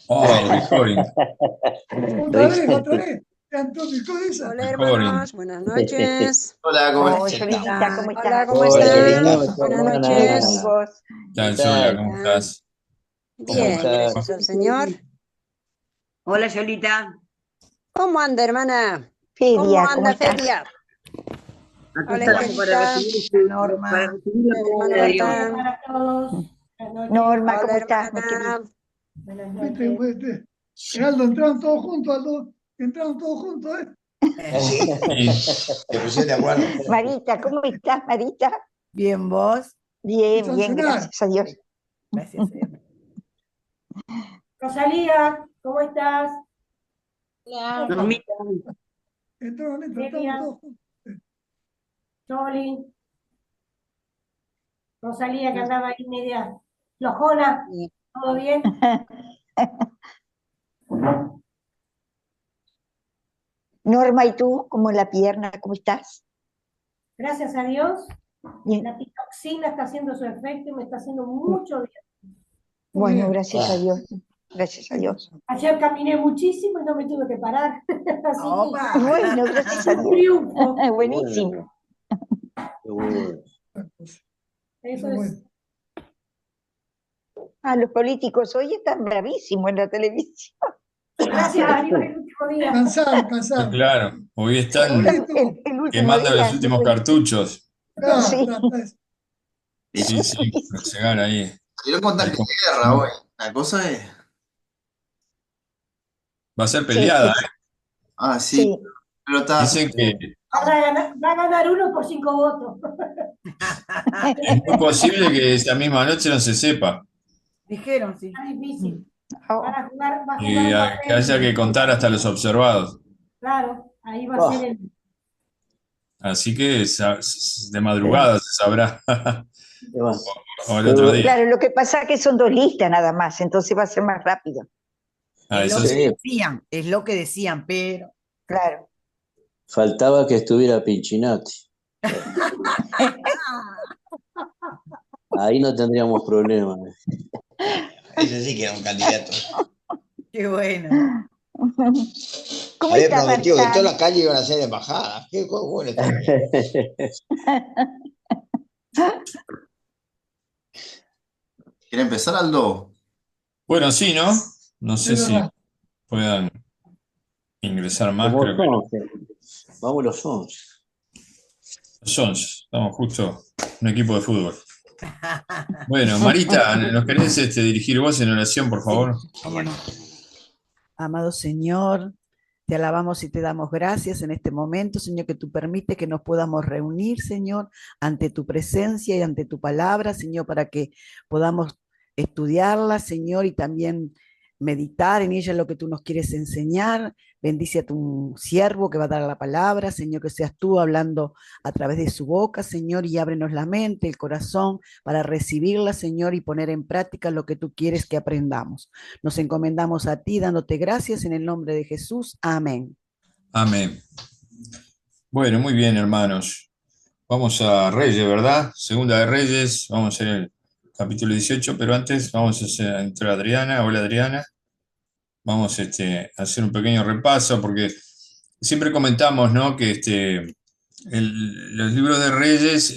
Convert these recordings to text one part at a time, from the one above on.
Oh, recording, Otra vez. Tanto picó esa. Hola recording. hermanos, buenas noches. Hola, ¿cómo Oh, estás? Solita, ¿cómo Hola, estás? ¿cómo Hola, están? Solita. Buenas Bien, ¿y noches. vos? ¿Qué ¿Qué tal, Zoila? tal? ¿Cómo Hola. estás? ¿Cómo Bien, estás? gracias al Señor. Hola, Yolita. ¿Cómo anda, hermana? ¿Cómo Feria, ¿cómo anda, estás? Feria? Acá Hola, estamos para Estelita. recibir, Hola para Norma. recibir la Hermano palabra de Dios. Buenos días Bertán. para todos. Buenas noches. Norma, Hola, ¿cómo estás, mi querida? hermana. Buenas Viste, noches. Aldo, entraron todos juntos, Aldo. Entraron todos juntos, ¿eh? Sí, ¿Te pusiste de acuerdo? Marita, ¿cómo estás, Marita? Bien, vos. Bien, Hizo bien, cenar. gracias a Dios. Gracias. Rosalía, ¿cómo estás? Normita, Entraron Delia, todos juntos. Choli, Rosalía, que andaba ahí media flojona. ¿Todo bien? Norma, ¿y tú? ¿Cómo la pierna? ¿Cómo estás? Gracias a Dios. Bien. La pitoxina está haciendo su efecto y me está haciendo mucho bien. Muy Bueno, bien. gracias a Dios. Gracias a Dios. Ayer caminé muchísimo y no me tuve que parar. Así opa. Bueno, gracias que a un Dios. triunfo. Buenísimo. Qué bueno. Eso Muy es. bueno. Ah, los políticos hoy están bravísimos en la televisión. Gracias a Dios el último día. Cansaron, no, cansaron. claro. Hoy están Pablito. El último quemando los día, últimos cartuchos. Está, sí, está. Sí, sí, para llegar ahí. Salieron con al tanque de com- guerra hoy. La cosa es. Va a ser sí, peleada, ¿eh? Ah, sí, sí. pero está. Dicen que Va a ganar uno por 5 votos. es muy posible que esa misma noche no se sepa. Dijeron, sí. Está difícil. Oh, Va a jugar Y un que haya papel. que contar hasta los observados. Claro, ahí va a ser Oh, el. Así que de madrugada sí. se sabrá. qué va. O el otro día. Claro, lo que pasa es que son dos listas nada más, entonces va a ser más rápido. Ah, Es lo eso que sí. Sí, decían, es lo que decían, pero. Claro. Faltaba que estuviera Pinchinati. Ahí no tendríamos problemas. ese sí que era un candidato. Qué bueno. ¿Cómo Había está prometido que todas Bertán? las calles iban a ser embajadas. Qué bueno está. ¿Quiere empezar, Aldo? Bueno, sí, ¿no? No sé Es si verdad. puedan ingresar más, Como creo que son, vamos los 11. no. Son, estamos justo un equipo de fútbol. Bueno, Marita, ¿nos querés dirigir vos en oración, por Sí, favor? cómo no. Amado Señor, te alabamos y te damos gracias en este momento, Señor, que tú permites que nos podamos reunir, Señor, ante tu presencia y ante tu palabra, Señor, para que podamos estudiarla, Señor, y también meditar en ella lo que tú nos quieres enseñar. Bendice a tu siervo que va a dar la palabra, Señor, que seas tú hablando a través de su boca, Señor, y ábrenos la mente, el corazón, para recibirla, Señor, y poner en práctica lo que tú quieres que aprendamos. Nos encomendamos a ti, dándote gracias en el nombre de Jesús. Amén. Amén. Bueno, muy bien, hermanos. Vamos a Reyes, ¿verdad? Segunda de Reyes, vamos en el capítulo 18, pero antes vamos a entrar a Adriana. Hola, Adriana. Vamos a hacer un pequeño repaso porque siempre comentamos, ¿no? Que los libros de Reyes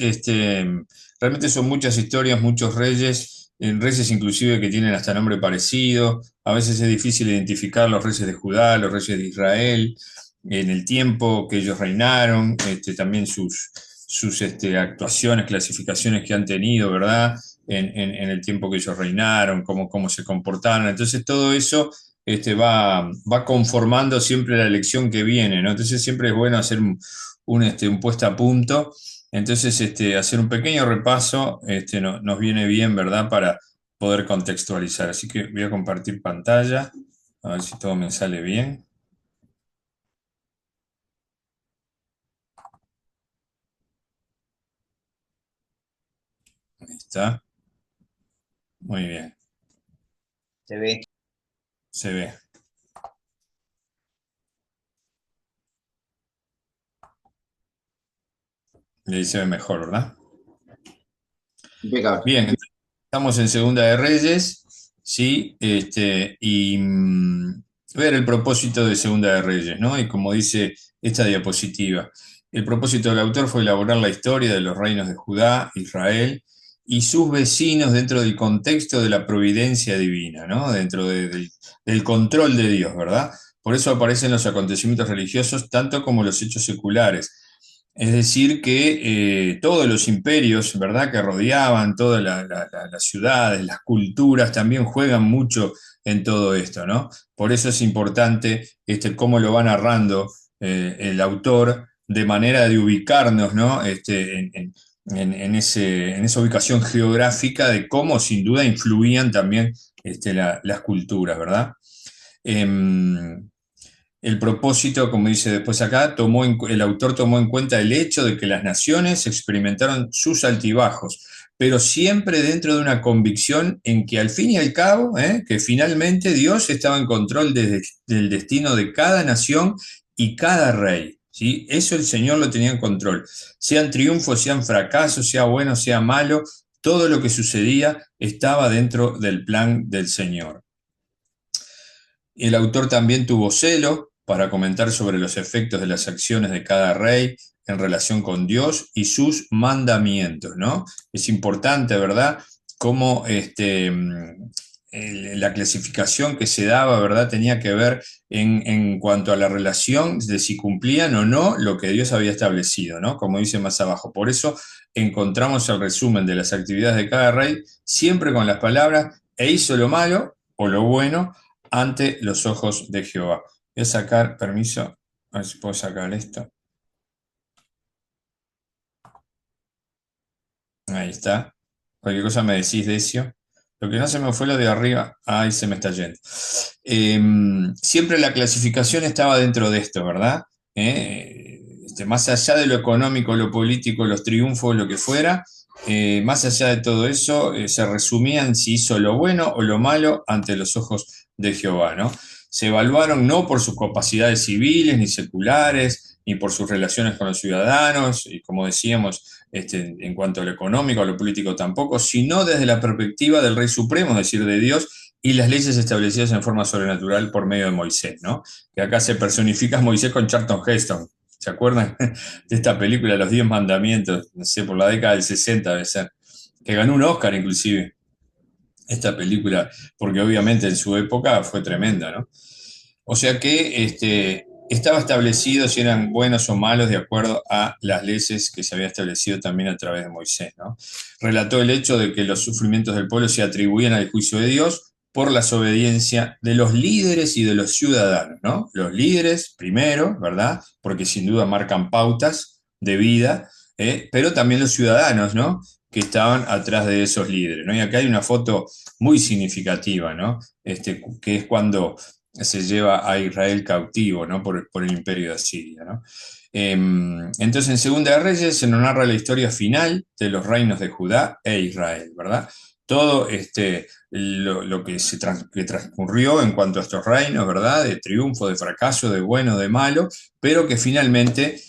realmente son muchas historias, muchos reyes, en reyes inclusive que tienen hasta nombre parecido. A veces es difícil identificar los reyes de Judá, los reyes de Israel, en el tiempo que ellos reinaron, también sus actuaciones, clasificaciones que han tenido, ¿verdad? En el tiempo que ellos reinaron, cómo se comportaron. Entonces todo eso va conformando siempre la lección que viene, ¿no? Entonces siempre es bueno hacer un puesta a punto. Entonces, hacer un pequeño repaso nos viene bien, ¿verdad? Para poder contextualizar. Así que voy a compartir pantalla, a ver si todo me sale bien. Ahí está. Muy bien. Se ve. Se ve. Y ahí se ve mejor, ¿verdad? Impecable. Bien, estamos en Segunda de Reyes. ¿sí? Y ver el propósito de Segunda de Reyes, ¿no? Y como dice esta diapositiva, el propósito del autor fue elaborar la historia de los reinos de Judá, Israel y sus vecinos dentro del contexto de la providencia divina, ¿no? Dentro del control de Dios, ¿verdad? Por eso aparecen los acontecimientos religiosos tanto como los hechos seculares. Es decir, que todos los imperios, ¿verdad?, que rodeaban todas las ciudades, las culturas, también juegan mucho en todo esto, ¿no? Por eso es importante cómo lo va narrando el autor, de manera de ubicarnos, ¿no? En esa ubicación geográfica de cómo sin duda influían también las culturas, ¿verdad? El propósito, como dice después acá, el autor tomó en cuenta el hecho de que las naciones experimentaron sus altibajos, pero siempre dentro de una convicción en que al fin y al cabo, que finalmente Dios estaba en control del destino de cada nación y cada rey. ¿Sí? Eso el Señor lo tenía en control. Sean triunfos, sean fracasos, sea bueno, sea malo, todo lo que sucedía estaba dentro del plan del Señor. El autor también tuvo celo para comentar sobre los efectos de las acciones de cada rey en relación con Dios y sus mandamientos, ¿no? Es importante, ¿verdad?, cómo la clasificación que se daba, ¿verdad?, tenía que ver en cuanto a la relación de si cumplían o no lo que Dios había establecido, ¿no? Como dice más abajo. Por eso encontramos el resumen de las actividades de cada rey, siempre con las palabras, e hizo lo malo o lo bueno ante los ojos de Jehová. Voy a sacar, permiso, a ver si puedo sacar esto. Ahí está. Cualquier cosa me decís, Decio. Lo que no se me fue lo de arriba, ahí se me está yendo. Siempre la clasificación estaba dentro de esto, ¿verdad? Más allá de lo económico, lo político, los triunfos, lo que fuera, más allá de todo eso, se resumían si hizo lo bueno o lo malo ante los ojos de Jehová, ¿no? Se evaluaron no por sus capacidades civiles ni seculares, ni por sus relaciones con los ciudadanos, y como decíamos, en cuanto a lo económico, a lo político tampoco, sino desde la perspectiva del Rey Supremo, es decir, de Dios, y las leyes establecidas en forma sobrenatural por medio de Moisés, ¿no? Que acá se personifica a Moisés con Charlton Heston. ¿Se acuerdan de esta película, Los 10 Mandamientos? No sé, por la década del 60 debe ser. Que ganó un Oscar inclusive, esta película, porque obviamente en su época fue tremenda, ¿no? O sea que estaba establecido si eran buenos o malos de acuerdo a las leyes que se había establecido también a través de Moisés, ¿no? Relató el hecho de que los sufrimientos del pueblo se atribuían al juicio de Dios por la desobediencia de los líderes y de los ciudadanos, ¿no? Los líderes primero, ¿verdad? Porque sin duda marcan pautas de vida, pero también los ciudadanos, ¿no?, que estaban atrás de esos líderes, ¿no? Y acá hay una foto muy significativa, ¿no? Que es cuando se lleva a Israel cautivo, ¿no?, por el imperio de Asiria, ¿no? Entonces, en Segunda de Reyes se nos narra la historia final de los reinos de Judá e Israel, ¿verdad? Todo lo que que transcurrió en cuanto a estos reinos, ¿verdad? De triunfo, de fracaso, de bueno, de malo, pero que finalmente,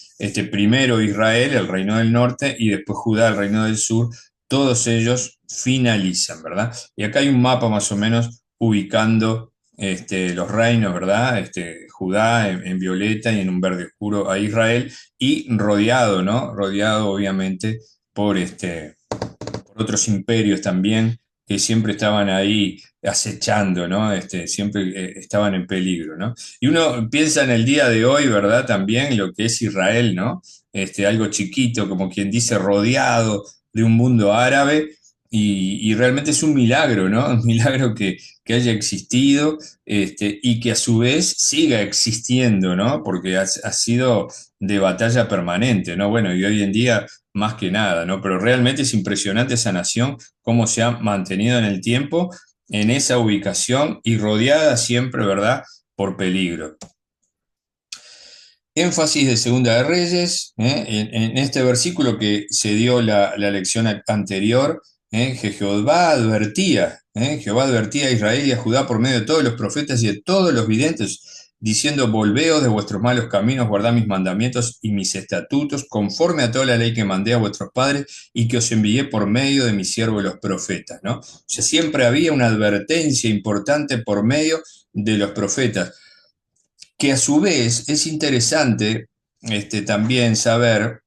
primero Israel, el reino del norte, y después Judá, el reino del sur, todos ellos finalizan, ¿verdad? Y acá hay un mapa más o menos ubicando los reinos, ¿verdad? Judá en violeta y en un verde oscuro a Israel, y rodeado, ¿no? Rodeado obviamente por otros imperios también que siempre estaban ahí acechando, ¿no? Siempre estaban en peligro, ¿no? Y uno piensa en el día de hoy, ¿verdad? También lo que es Israel, ¿no? Algo chiquito, como quien dice, rodeado de un mundo árabe, y realmente es un milagro, ¿no? Un milagro que haya existido, y que a su vez siga existiendo, ¿no? Porque ha sido de batalla permanente, ¿no? Bueno, y hoy en día más que nada, ¿no? Pero realmente es impresionante esa nación, cómo se ha mantenido en el tiempo, en esa ubicación y rodeada siempre, ¿verdad?, por peligro. Énfasis de Segunda de Reyes, en este versículo que se dio la lección anterior, que Jehová advertía a Israel y a Judá por medio de todos los profetas y de todos los videntes diciendo: volveos de vuestros malos caminos, guardad mis mandamientos y mis estatutos, conforme a toda la ley que mandé a vuestros padres y que os envié por medio de mi siervo los profetas, ¿no? O sea, siempre había una advertencia importante por medio de los profetas, que a su vez es interesante también saber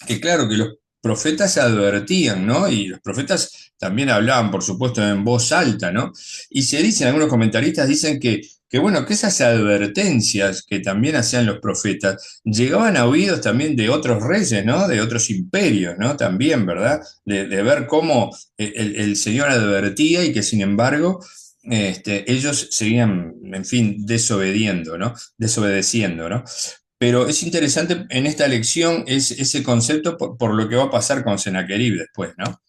que claro que los profetas advertían, ¿no? Y los profetas también hablaban, por supuesto, en voz alta, ¿no? Y se dicen, algunos comentaristas dicen que bueno, que esas advertencias que también hacían los profetas llegaban a oídos también de otros reyes, ¿no? De otros imperios, ¿no? También, ¿verdad? De ver cómo el Señor advertía y que sin embargo ellos seguían, en fin, desobediendo, ¿no? Desobedeciendo, ¿no? Pero es interesante en esta lección ese concepto por lo que va a pasar con Sennacherib después, ¿no?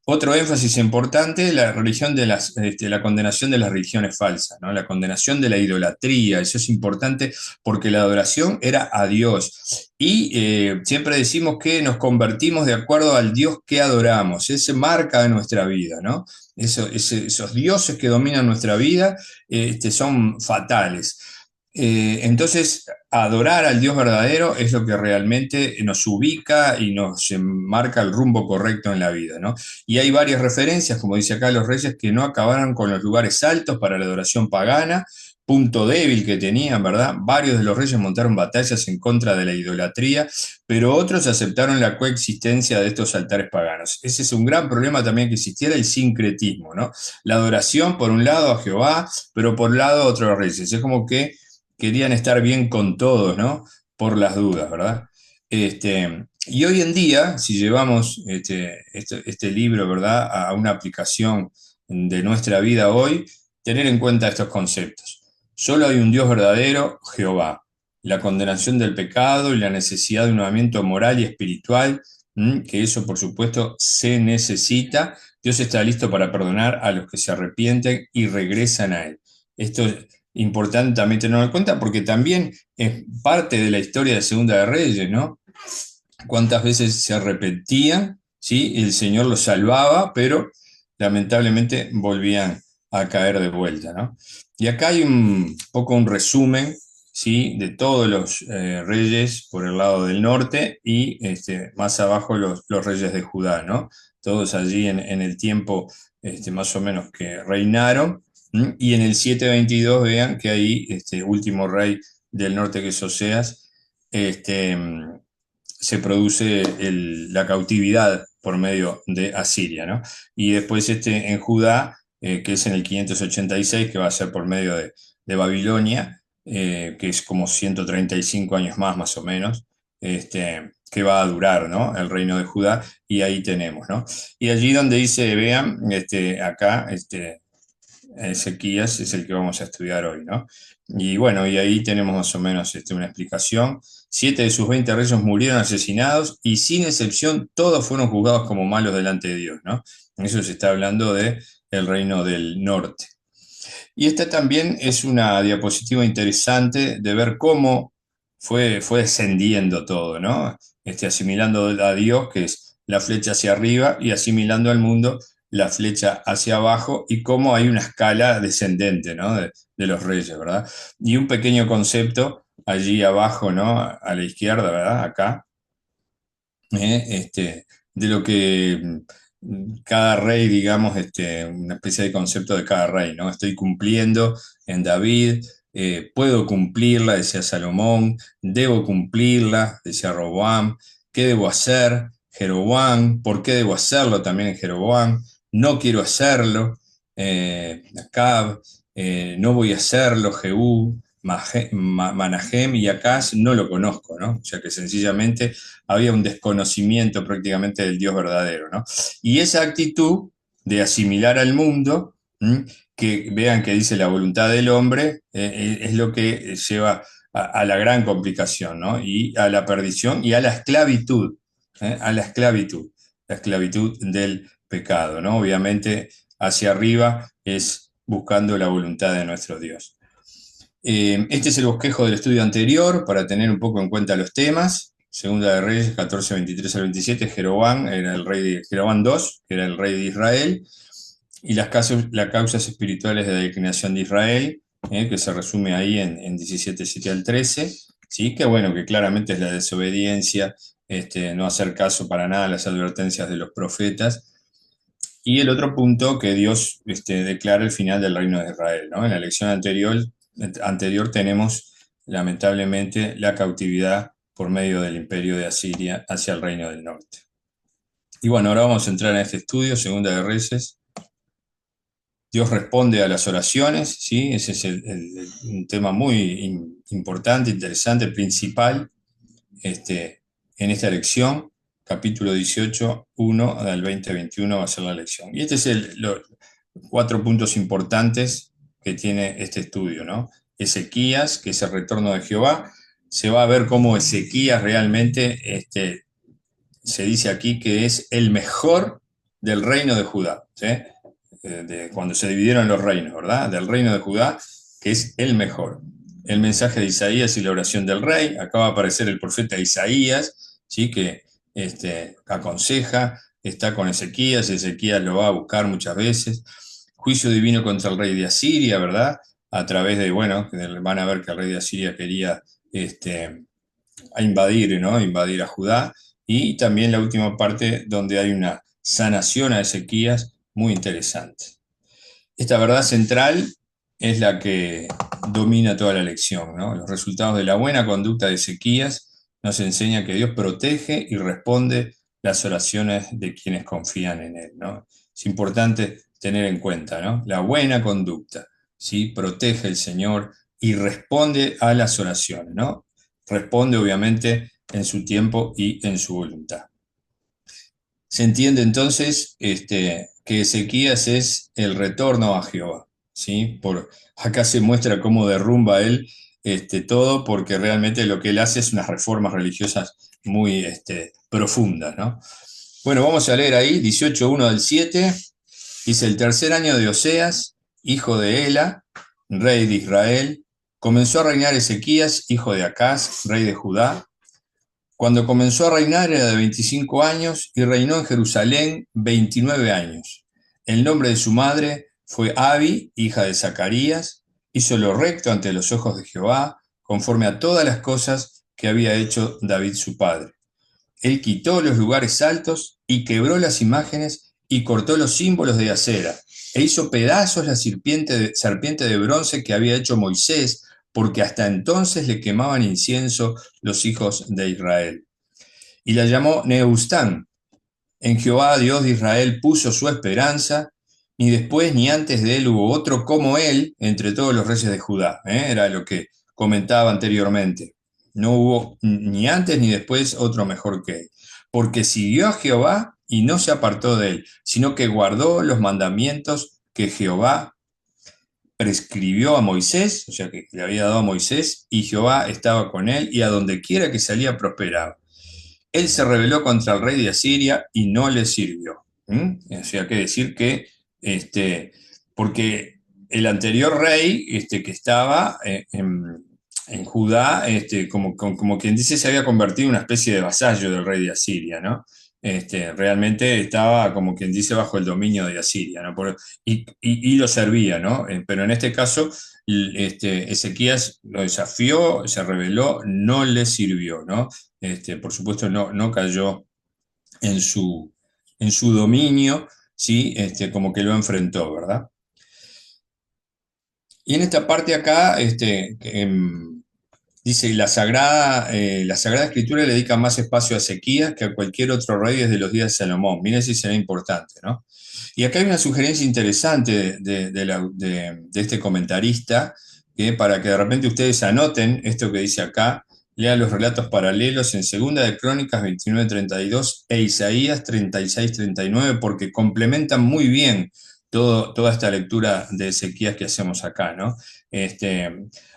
Otro énfasis importante, la religión de la condenación de las religiones falsas, ¿no? La condenación de la idolatría. Eso es importante porque la adoración era a Dios. Y siempre decimos que nos convertimos de acuerdo al Dios que adoramos. Ese marca nuestra vida, ¿no? Esos dioses que dominan nuestra vida son fatales. Entonces, adorar al Dios verdadero es lo que realmente nos ubica y nos marca el rumbo correcto en la vida, ¿no? Y hay varias referencias, como dice acá, los reyes que no acabaron con los lugares altos para la adoración pagana, punto débil que tenían, ¿verdad? Varios de los reyes montaron batallas en contra de la idolatría, pero otros aceptaron la coexistencia de estos altares paganos. Ese es un gran problema también, que existiera el sincretismo, ¿no? La adoración, por un lado, a Jehová, pero por un lado a otros reyes. Es como que querían estar bien con todos, ¿no? Por las dudas, ¿verdad? Y hoy en día, si llevamos este libro, ¿verdad?, a una aplicación de nuestra vida hoy, tener en cuenta estos conceptos. Solo hay un Dios verdadero, Jehová. La condenación del pecado y la necesidad de un movimiento moral y espiritual, que eso, por supuesto, se necesita. Dios está listo para perdonar a los que se arrepienten y regresan a Él. Esto es importante también tenerlo en cuenta porque también es parte de la historia de Segunda de Reyes, ¿no? Cuántas veces se arrepentían, ¿sí? El Señor los salvaba, pero lamentablemente volvían a caer de vuelta, ¿no? Y acá hay un poco un resumen, ¿sí?, de todos los reyes por el lado del norte y más abajo los reyes de Judá, ¿no? Todos allí en el tiempo más o menos que reinaron. Y en el 722 vean que ahí último rey del norte, que es Oseas, se produce la cautividad por medio de Asiria, ¿no? Y después en Judá, que es en el 586, que va a ser por medio de Babilonia, que es como 135 años más o menos, que va a durar, ¿no?, el reino de Judá, y ahí tenemos, ¿no? Y allí donde dice, vean, acá, Ezequías es el que vamos a estudiar hoy, ¿no? Y bueno, y ahí tenemos más o menos una explicación. 7 de sus 20 reyes murieron asesinados y sin excepción todos fueron juzgados como malos delante de Dios, ¿no? Eso se está hablando del reino del norte. Y esta también es una diapositiva interesante de ver cómo fue descendiendo todo, ¿no? Asimilando a Dios, que es la flecha hacia arriba, y asimilando al mundo, la flecha hacia abajo, y cómo hay una escala descendente, ¿no?, de los reyes, ¿verdad? Y un pequeño concepto allí abajo, ¿no?, a la izquierda, ¿verdad?, acá, de lo que cada rey, digamos, una especie de concepto de cada rey, ¿no? Estoy cumpliendo en David, puedo cumplirla, decía Salomón, debo cumplirla, decía Roboam, ¿qué debo hacer? Jeroboam, ¿por qué debo hacerlo? También en Jeroboam, no quiero hacerlo, Acab, no voy a hacerlo, Jehú, Manahem y Acaz no lo conozco, ¿no? O sea que sencillamente había un desconocimiento prácticamente del Dios verdadero, ¿no? Y esa actitud de asimilar al mundo, que vean que dice la voluntad del hombre, es lo que lleva a la gran complicación, ¿no? Y a la perdición y a la esclavitud, la esclavitud del pecado, ¿no? Obviamente hacia arriba es buscando la voluntad de nuestro Dios. Este es el bosquejo del estudio anterior para tener un poco en cuenta los temas. Segunda de Reyes 14, 23 al 27, Jeroboam era el rey de Jeroboam II, que era el rey de Israel, y las causas espirituales de la declinación de Israel, que se resume ahí en 17:7 al 13, ¿sí? Que bueno, que claramente es la desobediencia, no hacer caso para nada a las advertencias de los profetas. Y el otro punto, que Dios declara el final del reino de Israel, ¿no? En la lección anterior tenemos, lamentablemente, la cautividad por medio del imperio de Asiria hacia el reino del norte. Y bueno, ahora vamos a entrar en este estudio, Segunda de Reyes. Dios responde a las oraciones, ¿sí? Ese es un tema muy importante, interesante, principal en esta lección. Capítulo 18, 1 al 20-21 va a ser la lección. Y este es los 4 puntos importantes que tiene este estudio, ¿no? Ezequías, que es el retorno de Jehová. Se va a ver cómo Ezequías realmente, se dice aquí que es el mejor del reino de Judá, ¿sí? Cuando se dividieron los reinos, ¿verdad? Del reino de Judá, que es el mejor. El mensaje de Isaías y la oración del rey. Acá va a aparecer el profeta Isaías, ¿sí? Que aconseja, está con Ezequías lo va a buscar muchas veces. Juicio divino contra el rey de Asiria, ¿verdad? A través de, bueno, van a ver que el rey de Asiria quería invadir, ¿no? Invadir a Judá. Y también la última parte donde hay una sanación a Ezequías muy interesante. Esta verdad central es la que domina toda la lección, ¿no? Los resultados de la buena conducta de Ezequías nos enseña que Dios protege y responde las oraciones de quienes confían en Él, ¿no? Es importante tener en cuenta, ¿no? La buena conducta, ¿sí? Protege el Señor y responde a las oraciones, ¿no? Responde obviamente en su tiempo y en su voluntad. Se entiende entonces que Ezequías es el retorno a Jehová, ¿sí? Acá se muestra cómo derrumba él todo, porque realmente lo que él hace es unas reformas religiosas muy profundas, ¿no? Bueno, vamos a leer ahí 18:1 al 7. Dice: el tercer año de Oseas, hijo de Ela, rey de Israel, comenzó a reinar Ezequías, hijo de Acaz, rey de Judá. Cuando comenzó a reinar era de 25 años y reinó en Jerusalén 29 años. El nombre de su madre fue Abi, hija de Zacarías. Hizo lo recto ante los ojos de Jehová, conforme a todas las cosas que había hecho David su padre. Él quitó los lugares altos y quebró las imágenes y cortó los símbolos de acera, e hizo pedazos la serpiente de bronce que había hecho Moisés, porque hasta entonces le quemaban incienso los hijos de Israel. Y la llamó Nehushtan. En Jehová, Dios de Israel, puso su esperanza, ni después ni antes de él hubo otro como él entre todos los reyes de Judá. Era lo que comentaba anteriormente. No hubo ni antes ni después otro mejor que él. Porque siguió a Jehová y no se apartó de él, sino que guardó los mandamientos que Jehová prescribió a Moisés, o sea que le había dado a Moisés, y Jehová estaba con él, y a donde quiera que salía prosperaba. Él se rebeló contra el rey de Asiria y no le sirvió. O sea, que decir que, porque el anterior rey que estaba en Judá, como quien dice, se había convertido en una especie de vasallo del rey de Asiria, ¿no? Realmente estaba, como quien dice, bajo el dominio de Asiria, ¿no? Y lo servía, ¿no? Pero en este caso, Ezequías lo desafió, se rebeló, no le sirvió, ¿no? Por supuesto, no cayó en su dominio, ¿sí? Como que lo enfrentó, ¿verdad? Y en esta parte acá, dice, la Sagrada Escritura le dedica más espacio a Ezequías que a cualquier otro rey desde los días de Salomón. Miren si será importante, ¿no? Y acá hay una sugerencia interesante de este comentarista, que para que de repente ustedes anoten esto que dice acá, lean los relatos paralelos en Segunda de Crónicas 29:32 e Isaías 36:39, porque complementan muy bien toda esta lectura de Ezequías que hacemos acá, ¿no?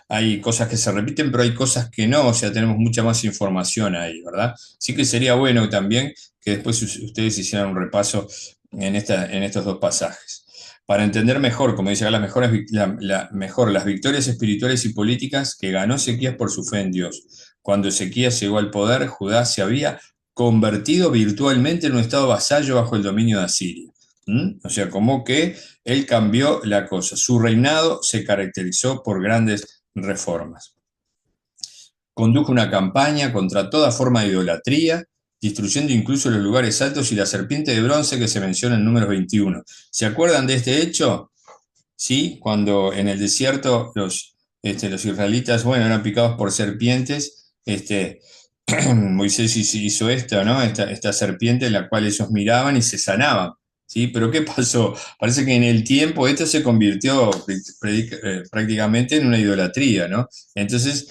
Hay cosas que se repiten, pero hay cosas que no, o sea, tenemos mucha más información ahí, ¿verdad? Sí que sería bueno también que después ustedes hicieran un repaso en estos dos pasajes, para entender mejor, como dice acá, las victorias espirituales y políticas que ganó Ezequías por su fe en Dios. Cuando Ezequías llegó al poder, Judá se había convertido virtualmente en un estado vasallo bajo el dominio de Asiria. O sea, como que él cambió la cosa. Su reinado se caracterizó por grandes reformas. Condujo una campaña contra toda forma de idolatría, destruyendo incluso los lugares altos y la serpiente de bronce que se menciona en Números 21. ¿Se acuerdan de este hecho? Sí, cuando en el desierto los israelitas, bueno, eran picados por serpientes, Moisés hizo esto, ¿no? Esta serpiente en la cual ellos miraban y se sanaban, ¿sí? Pero ¿qué pasó? Parece que en el tiempo esto se convirtió prácticamente en una idolatría, ¿no? Entonces,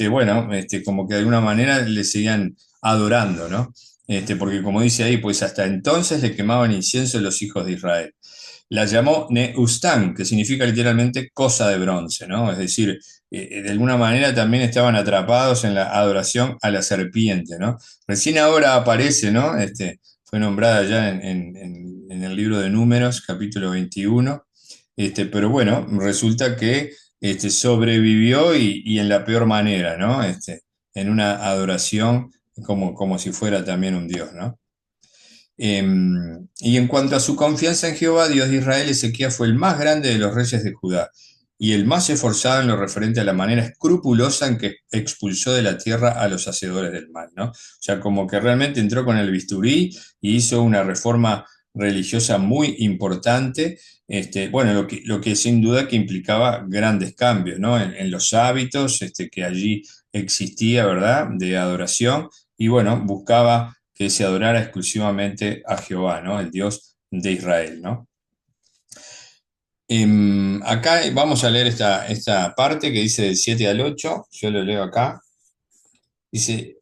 bueno, como que de alguna manera le seguían adorando, ¿no? Porque como dice ahí, pues hasta entonces le quemaban incienso a los hijos de Israel. La llamó Neustán, que significa literalmente cosa de bronce, ¿no? Es decir, de alguna manera también estaban atrapados en la adoración a la serpiente, ¿no? Recién ahora aparece, ¿no? Fue nombrada ya en el libro de Números, capítulo 21, pero bueno, resulta que sobrevivió y en la peor manera, ¿no? En una adoración como si fuera también un dios, ¿no? Y en cuanto a su confianza en Jehová, Dios de Israel, Ezequías fue el más grande de los reyes de Judá y el más esforzado en lo referente a la manera escrupulosa en que expulsó de la tierra a los hacedores del mal, ¿no? O sea, como que realmente entró con el bisturí y hizo una reforma religiosa muy importante, bueno, lo que sin duda que implicaba grandes cambios, ¿no? En los hábitos que allí existía, ¿verdad? De adoración, y bueno, buscaba que se adorara exclusivamente a Jehová, ¿no? El Dios de Israel, ¿no? Acá vamos a leer esta parte que dice del 7 al 8, yo lo leo acá. Dice,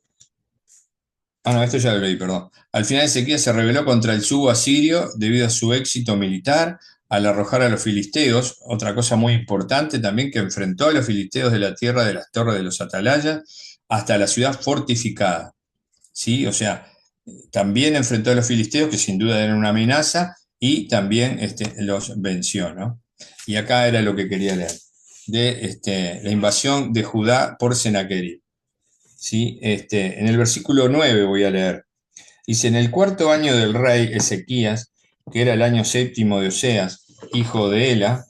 no, esto ya lo leí, perdón. Al final Ezequías se rebeló contra el yugo asirio debido a su éxito militar, al arrojar a los filisteos, otra cosa muy importante también, que enfrentó a los filisteos de la tierra de las torres de los atalayas hasta la ciudad fortificada, ¿sí? O sea, también enfrentó a los filisteos, que sin duda eran una amenaza, y también los venció, ¿no? Y acá era lo que quería leer, de la invasión de Judá por Senaquerib, ¿sí? En el versículo 9 voy a leer. Dice, en el cuarto año del rey Ezequías, que era el año séptimo de Oseas, hijo de Ela,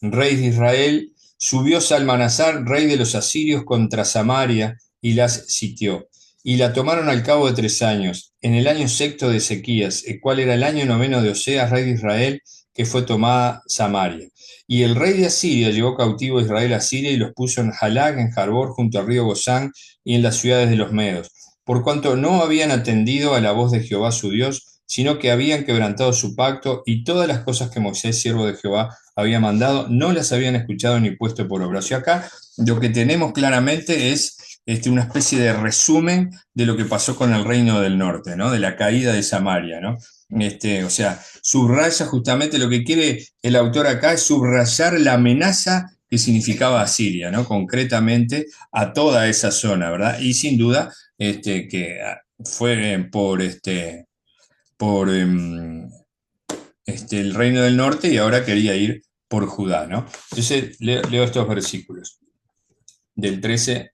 rey de Israel, subió Salmanasar, rey de los asirios, contra Samaria y las sitió. Y la tomaron al cabo de 3 años, en el año sexto de Ezequías, el cual era el año noveno de Oseas, rey de Israel, que fue tomada Samaria. Y el rey de Asiria llevó cautivo a Israel a Siria y los puso en Halag, en Jarbor, junto al río Gozán, y en las ciudades de los Medos, por cuanto no habían atendido a la voz de Jehová su Dios, sino que habían quebrantado su pacto, y todas las cosas que Moisés, siervo de Jehová, había mandado, no las habían escuchado ni puesto por obra. O sea, acá lo que tenemos claramente es una especie de resumen de lo que pasó con el reino del norte, ¿no? De la caída de Samaria, ¿no? O sea, subraya justamente lo que quiere el autor acá, es subrayar la amenaza que significaba Asiria, ¿no? Concretamente a toda esa zona, ¿verdad? Y sin duda que fue por el reino del norte y ahora quería ir por Judá, ¿no? Entonces leo estos versículos, del 13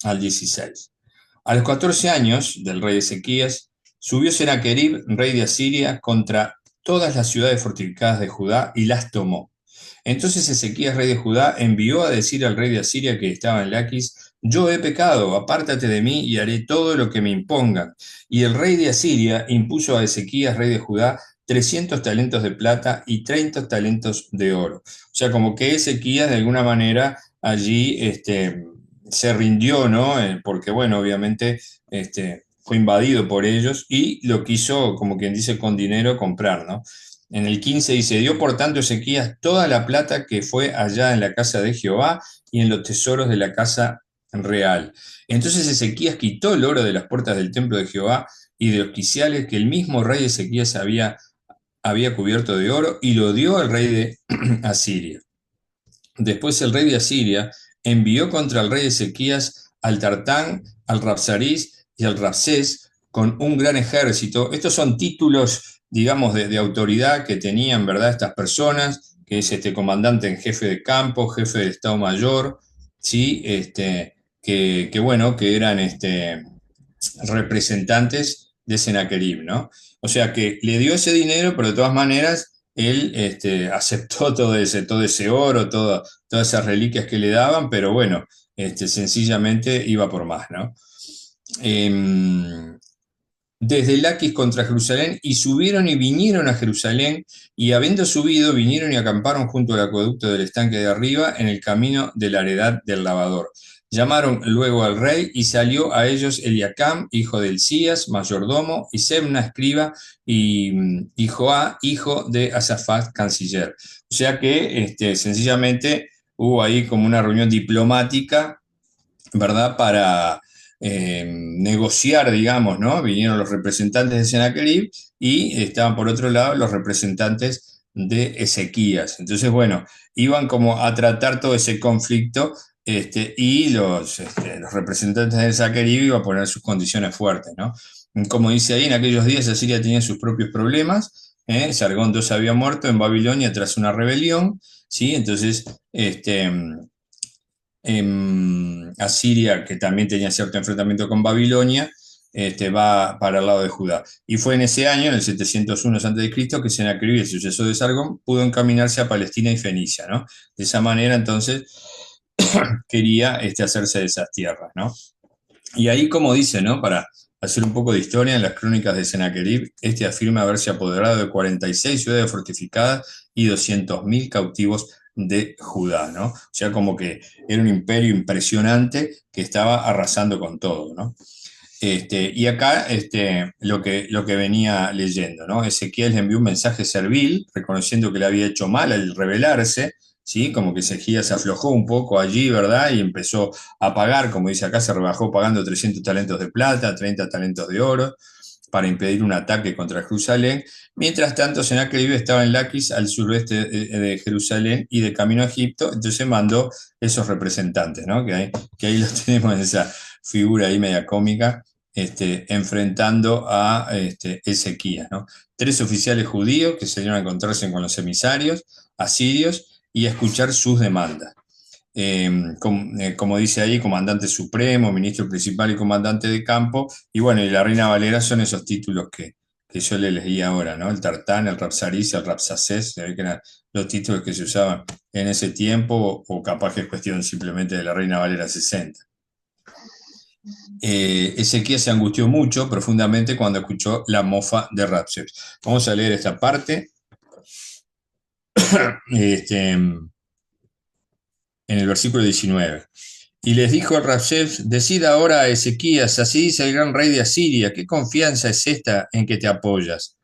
al 16. A los 14 años del rey Ezequías, subió Senaquerib, rey de Asiria, contra todas las ciudades fortificadas de Judá y las tomó. Entonces Ezequías, rey de Judá, envió a decir al rey de Asiria que estaba en Laquis, yo he pecado, apártate de mí y haré todo lo que me impongan. Y el rey de Asiria impuso a Ezequías, rey de Judá, 300 talentos de plata y 30 talentos de oro. O sea, como que Ezequías de alguna manera allí se rindió, ¿no? Porque, bueno, obviamente fue invadido por ellos y lo quiso, como quien dice, con dinero comprar, ¿no? En el 15 dice, dio por tanto Ezequías toda la plata que fue allá en la casa de Jehová y en los tesoros de la casa real. Entonces Ezequías quitó el oro de las puertas del templo de Jehová y de los quiciales que el mismo rey Ezequías había cubierto de oro y lo dio al rey de Asiria. Después el rey de Asiria envió contra el rey Ezequías al Tartán, al Rabsaris y al Rabsés con un gran ejército. Estos son títulos, digamos, de autoridad que tenían, ¿verdad?, estas personas, que es comandante en jefe de campo, jefe de Estado Mayor, ¿sí? Que bueno, que eran representantes de Senaquerib, ¿no? O sea que le dio ese dinero, pero de todas maneras él aceptó todo ese oro, todas esas reliquias que le daban, pero bueno, sencillamente iba por más, ¿no? Desde Laquis contra Jerusalén, y subieron y vinieron a Jerusalén, y habiendo subido, vinieron y acamparon junto al acueducto del estanque de arriba, en el camino de la heredad del lavador. Llamaron luego al rey, y salió a ellos Eliacam, hijo de Hilcías, mayordomo, y Sebna, escriba, y Joá, hijo de Asafat, canciller. O sea que sencillamente hubo ahí como una reunión diplomática, ¿verdad?, para negociar, digamos, ¿no? Vinieron los representantes de Sennacherib y estaban por otro lado los representantes de Ezequías. Entonces, bueno, iban como a tratar todo ese conflicto, y los representantes de Sennacherib iban a poner sus condiciones fuertes, ¿no? Como dice ahí, en aquellos días Asiria tenía sus propios problemas, Sargón II había muerto en Babilonia tras una rebelión, ¿sí? Entonces, Asiria, que también tenía cierto enfrentamiento con Babilonia, va para el lado de Judá. Y fue en ese año, en el 701 a.C., que Sennacherib, el sucesor de Sargón, pudo encaminarse a Palestina y Fenicia, ¿no? De esa manera, entonces, quería hacerse de esas tierras, ¿no? Y ahí, como dice, ¿no?, para hacer un poco de historia, en las crónicas de Sennacherib, afirma haberse apoderado de 46 ciudades fortificadas y 200.000 cautivos de Judá, ¿no? O sea, como que era un imperio impresionante que estaba arrasando con todo, ¿no? Y acá lo que venía leyendo, ¿no? Ezequiel le envió un mensaje servil, reconociendo que le había hecho mal al rebelarse, ¿sí? Como que Ezequías se aflojó un poco allí, ¿verdad? Y empezó a pagar, como dice acá, se rebajó pagando 300 talentos de plata, 30 talentos de oro, para impedir un ataque contra Jerusalén. Mientras tanto, Sennacherib estaba en Laquis, al suroeste de Jerusalén, y de camino a Egipto. Entonces mandó esos representantes, ¿no? Que ahí los tenemos en esa figura ahí media cómica, enfrentando a Ezequías, ¿no? 3 oficiales judíos que salieron a encontrarse con los emisarios asirios y a escuchar sus demandas. Como dice ahí, comandante supremo, ministro principal y comandante de campo, y bueno, y la Reina Valera son esos títulos que yo le leí ahora, ¿no? El Tartán, el Rapsaris, el Rapsacés, que eran los títulos que se usaban en ese tiempo, o capaz que es cuestión simplemente de la Reina Valera 60. Ezequías se angustió mucho, profundamente, cuando escuchó la mofa de Rapsacés. Vamos a leer esta parte. En el versículo 19. Y les dijo Rapsacés: decid ahora a Ezequías, así dice el gran rey de Asiria, ¿qué confianza es esta en que te apoyas?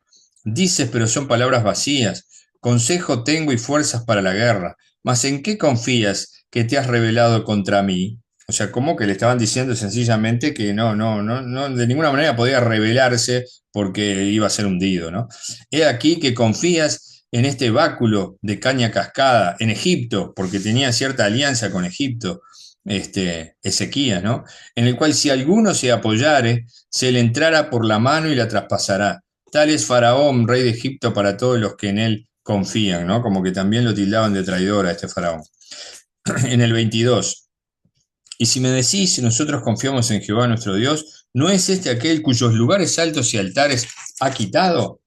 Dices, pero son palabras vacías. Consejo tengo y fuerzas para la guerra. Mas ¿en qué confías que te has rebelado contra mí? O sea, como que le estaban diciendo sencillamente que no, de ninguna manera podía rebelarse porque iba a ser hundido, ¿no? He aquí que confías en este báculo de caña cascada en Egipto, porque tenía cierta alianza con Egipto, Ezequías, ¿no? En el cual si alguno se apoyare, se le entrara por la mano y la traspasará. Tal es Faraón, rey de Egipto, para todos los que en él confían, ¿no? Como que también lo tildaban de traidor a este Faraón. En el 22. Y si me decís, nosotros confiamos en Jehová nuestro Dios, ¿no es aquel cuyos lugares altos y altares ha quitado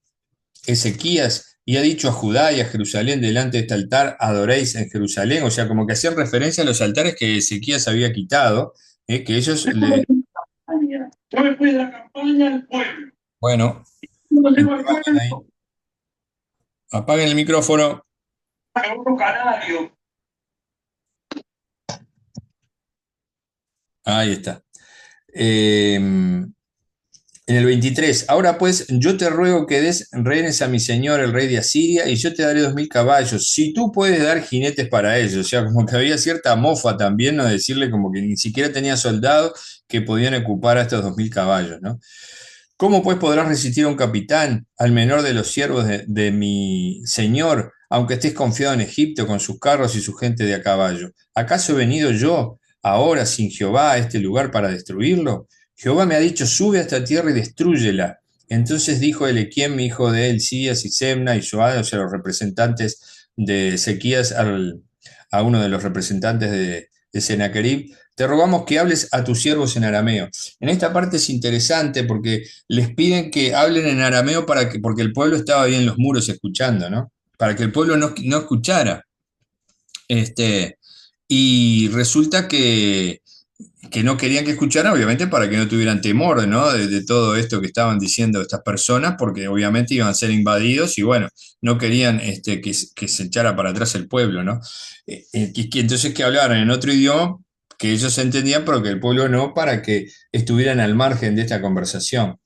Ezequías y ha dicho a Judá y a Jerusalén, delante de este altar adoréis en Jerusalén? O sea, como que hacían referencia a los altares que Ezequías había quitado, que ellos le... Yo me fui de la campaña al pueblo. Bueno, apaguen el micrófono. Canario. Ahí está. En el 23, ahora pues yo te ruego que des rehenes a mi señor el rey de Asiria, y yo te daré 2.000 caballos, si tú puedes dar jinetes para ellos. O sea, como que había cierta mofa también, ¿no? Decirle como que ni siquiera tenía soldados que podían ocupar a estos 2.000 caballos, ¿no? ¿Cómo pues podrás resistir a un capitán, al menor de los siervos de mi señor, aunque estés confiado en Egipto con sus carros y su gente de a caballo? ¿Acaso he venido yo ahora sin Jehová a este lugar para destruirlo? Jehová me ha dicho, sube a esta tierra y destrúyela. Entonces dijo Elequiem, hijo de Hilcías, y Sebna y Joab, o sea, los representantes de Ezequías, a uno de los representantes de de Sennacherib, te rogamos que hables a tus siervos en arameo. En esta parte es interesante porque les piden que hablen en arameo porque el pueblo estaba ahí en los muros escuchando, ¿no? Para que el pueblo no escuchara. Y resulta que no querían que escucharan, obviamente, para que no tuvieran temor, ¿no? De todo esto que estaban diciendo estas personas, porque obviamente iban a ser invadidos y bueno, no querían que se echara para atrás el pueblo, ¿no? Entonces que hablaran en otro idioma que ellos entendían, pero que el pueblo no, para que estuvieran al margen de esta conversación.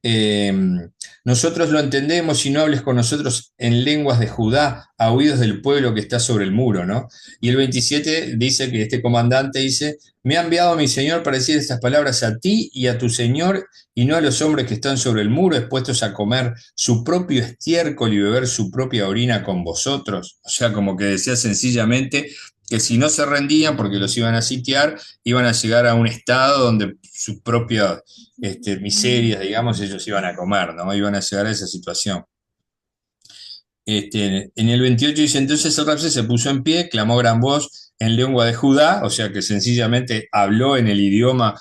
Eh, Nosotros lo entendemos y no hables con nosotros en lenguas de Judá, a oídos del pueblo que está sobre el muro, ¿no? Y el 27 dice que este comandante dice, me ha enviado mi señor para decir estas palabras a ti y a tu señor y no a los hombres que están sobre el muro, expuestos a comer su propio estiércol y beber su propia orina con vosotros. O sea, como que decía sencillamente que si no se rendían porque los iban a sitiar, iban a llegar a un estado donde sus propias miserias, digamos, ellos iban a comer, ¿no? Iban a llegar a esa situación. En el 28 dice, entonces el Ramsés se puso en pie, clamó a gran voz en lengua de Judá, o sea que sencillamente habló en el idioma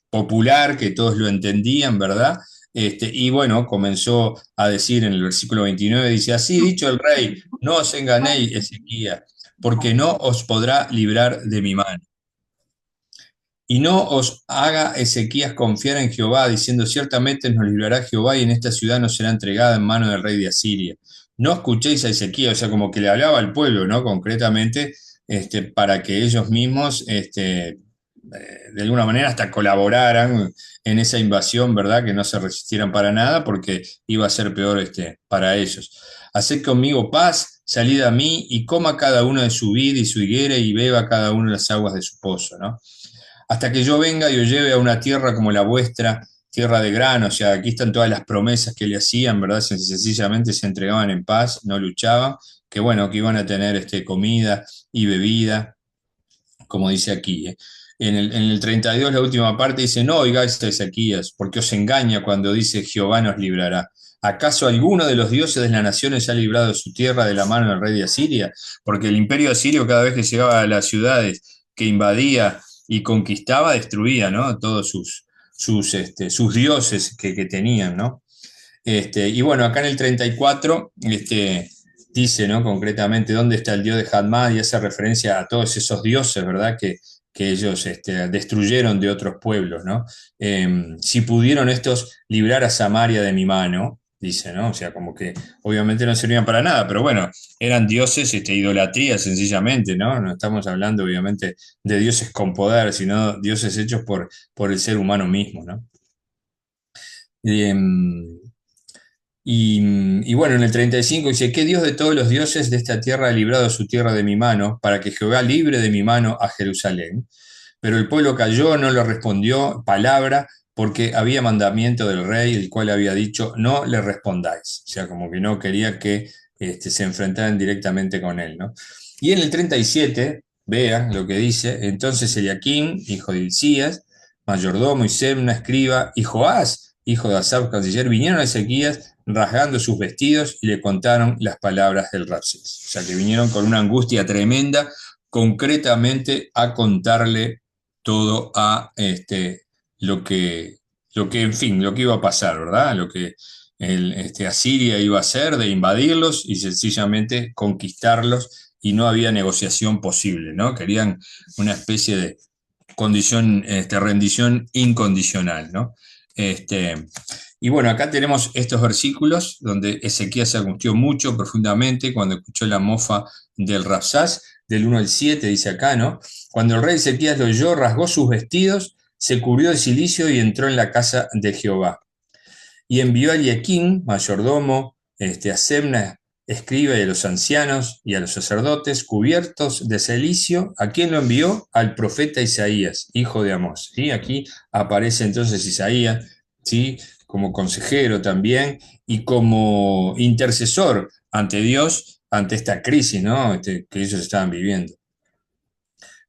popular que todos lo entendían, ¿verdad? Y bueno, comenzó a decir en el versículo 29, dice, así dicho el rey, no os enganéis, Ezequías, porque no os podrá librar de mi mano. Y no os haga Ezequías confiar en Jehová, diciendo, ciertamente nos librará Jehová y en esta ciudad no será entregada en mano del rey de Asiria. No escuchéis a Ezequías, o sea, como que le hablaba al pueblo, ¿no? Concretamente, para que ellos mismos, de alguna manera, hasta colaboraran en esa invasión, ¿verdad? Que no se resistieran para nada, porque iba a ser peor para ellos. Haced conmigo paz, salid a mí y coma cada uno de su vid y su higuera y beba cada uno las aguas de su pozo, ¿no? Hasta que yo venga y os lleve a una tierra como la vuestra, tierra de grano. O sea, aquí están todas las promesas que le hacían, ¿verdad? Sencillamente se entregaban en paz, no luchaban, que bueno, que iban a tener comida y bebida, como dice aquí. En el 32, la última parte, dice, no oigáis a Ezequías, porque os engaña cuando dice, Jehová nos librará. ¿Acaso alguno de los dioses de las naciones ha librado de su tierra de la mano del rey de Asiria? Porque el imperio asirio, cada vez que llegaba a las ciudades que invadía y conquistaba, destruía, ¿no? Todos sus dioses que tenían, ¿no? Y bueno, acá en el 34 dice, ¿no? Concretamente, ¿dónde está el dios de Hadmad? Y hace referencia a todos esos dioses, ¿verdad? Que ellos destruyeron de otros pueblos, ¿no? Si pudieron estos librar a Samaria de mi mano, dice, ¿no? O sea, como que obviamente no servían para nada, pero bueno, eran dioses, idolatría sencillamente, ¿no? No estamos hablando obviamente de dioses con poder, sino dioses hechos por el ser humano mismo, ¿no? Y bueno, en el 35 dice, ¿qué Dios de todos los dioses de esta tierra ha librado su tierra de mi mano, para que Jehová libre de mi mano a Jerusalén? Pero el pueblo calló, no le respondió palabra, porque había mandamiento del rey, el cual había dicho, no le respondáis. O sea, como que no quería que se enfrentaran directamente con él, ¿no? Y en el 37, vean lo que dice, entonces Eliaquim, hijo de Hilcías, mayordomo, y Sebna, escriba, y Joás, hijo de Asaf, canciller, vinieron a Ezequías rasgando sus vestidos y le contaron las palabras del Ramsés. O sea, que vinieron con una angustia tremenda, concretamente a contarle todo a lo que, en fin, lo que iba a pasar, ¿verdad? Lo que Asiria iba a hacer de invadirlos y sencillamente conquistarlos, y no había negociación posible, ¿no? Querían una especie de condición, rendición incondicional, ¿no? Y bueno, acá tenemos estos versículos donde Ezequías se angustió mucho, profundamente, cuando escuchó la mofa del Rabsás, del 1 al 7, dice acá, ¿no? Cuando el rey Ezequías lo oyó, rasgó sus vestidos, se cubrió de cilicio y entró en la casa de Jehová. Y envió a Eliaquim, mayordomo, a Sebna, escriba, y a los ancianos y a los sacerdotes, cubiertos de cilicio. ¿A quién lo envió? Al profeta Isaías, hijo de Amós. ¿Sí? Aquí aparece entonces Isaías, ¿sí? Como consejero también y como intercesor ante Dios, ante esta crisis, ¿no? Que ellos estaban viviendo.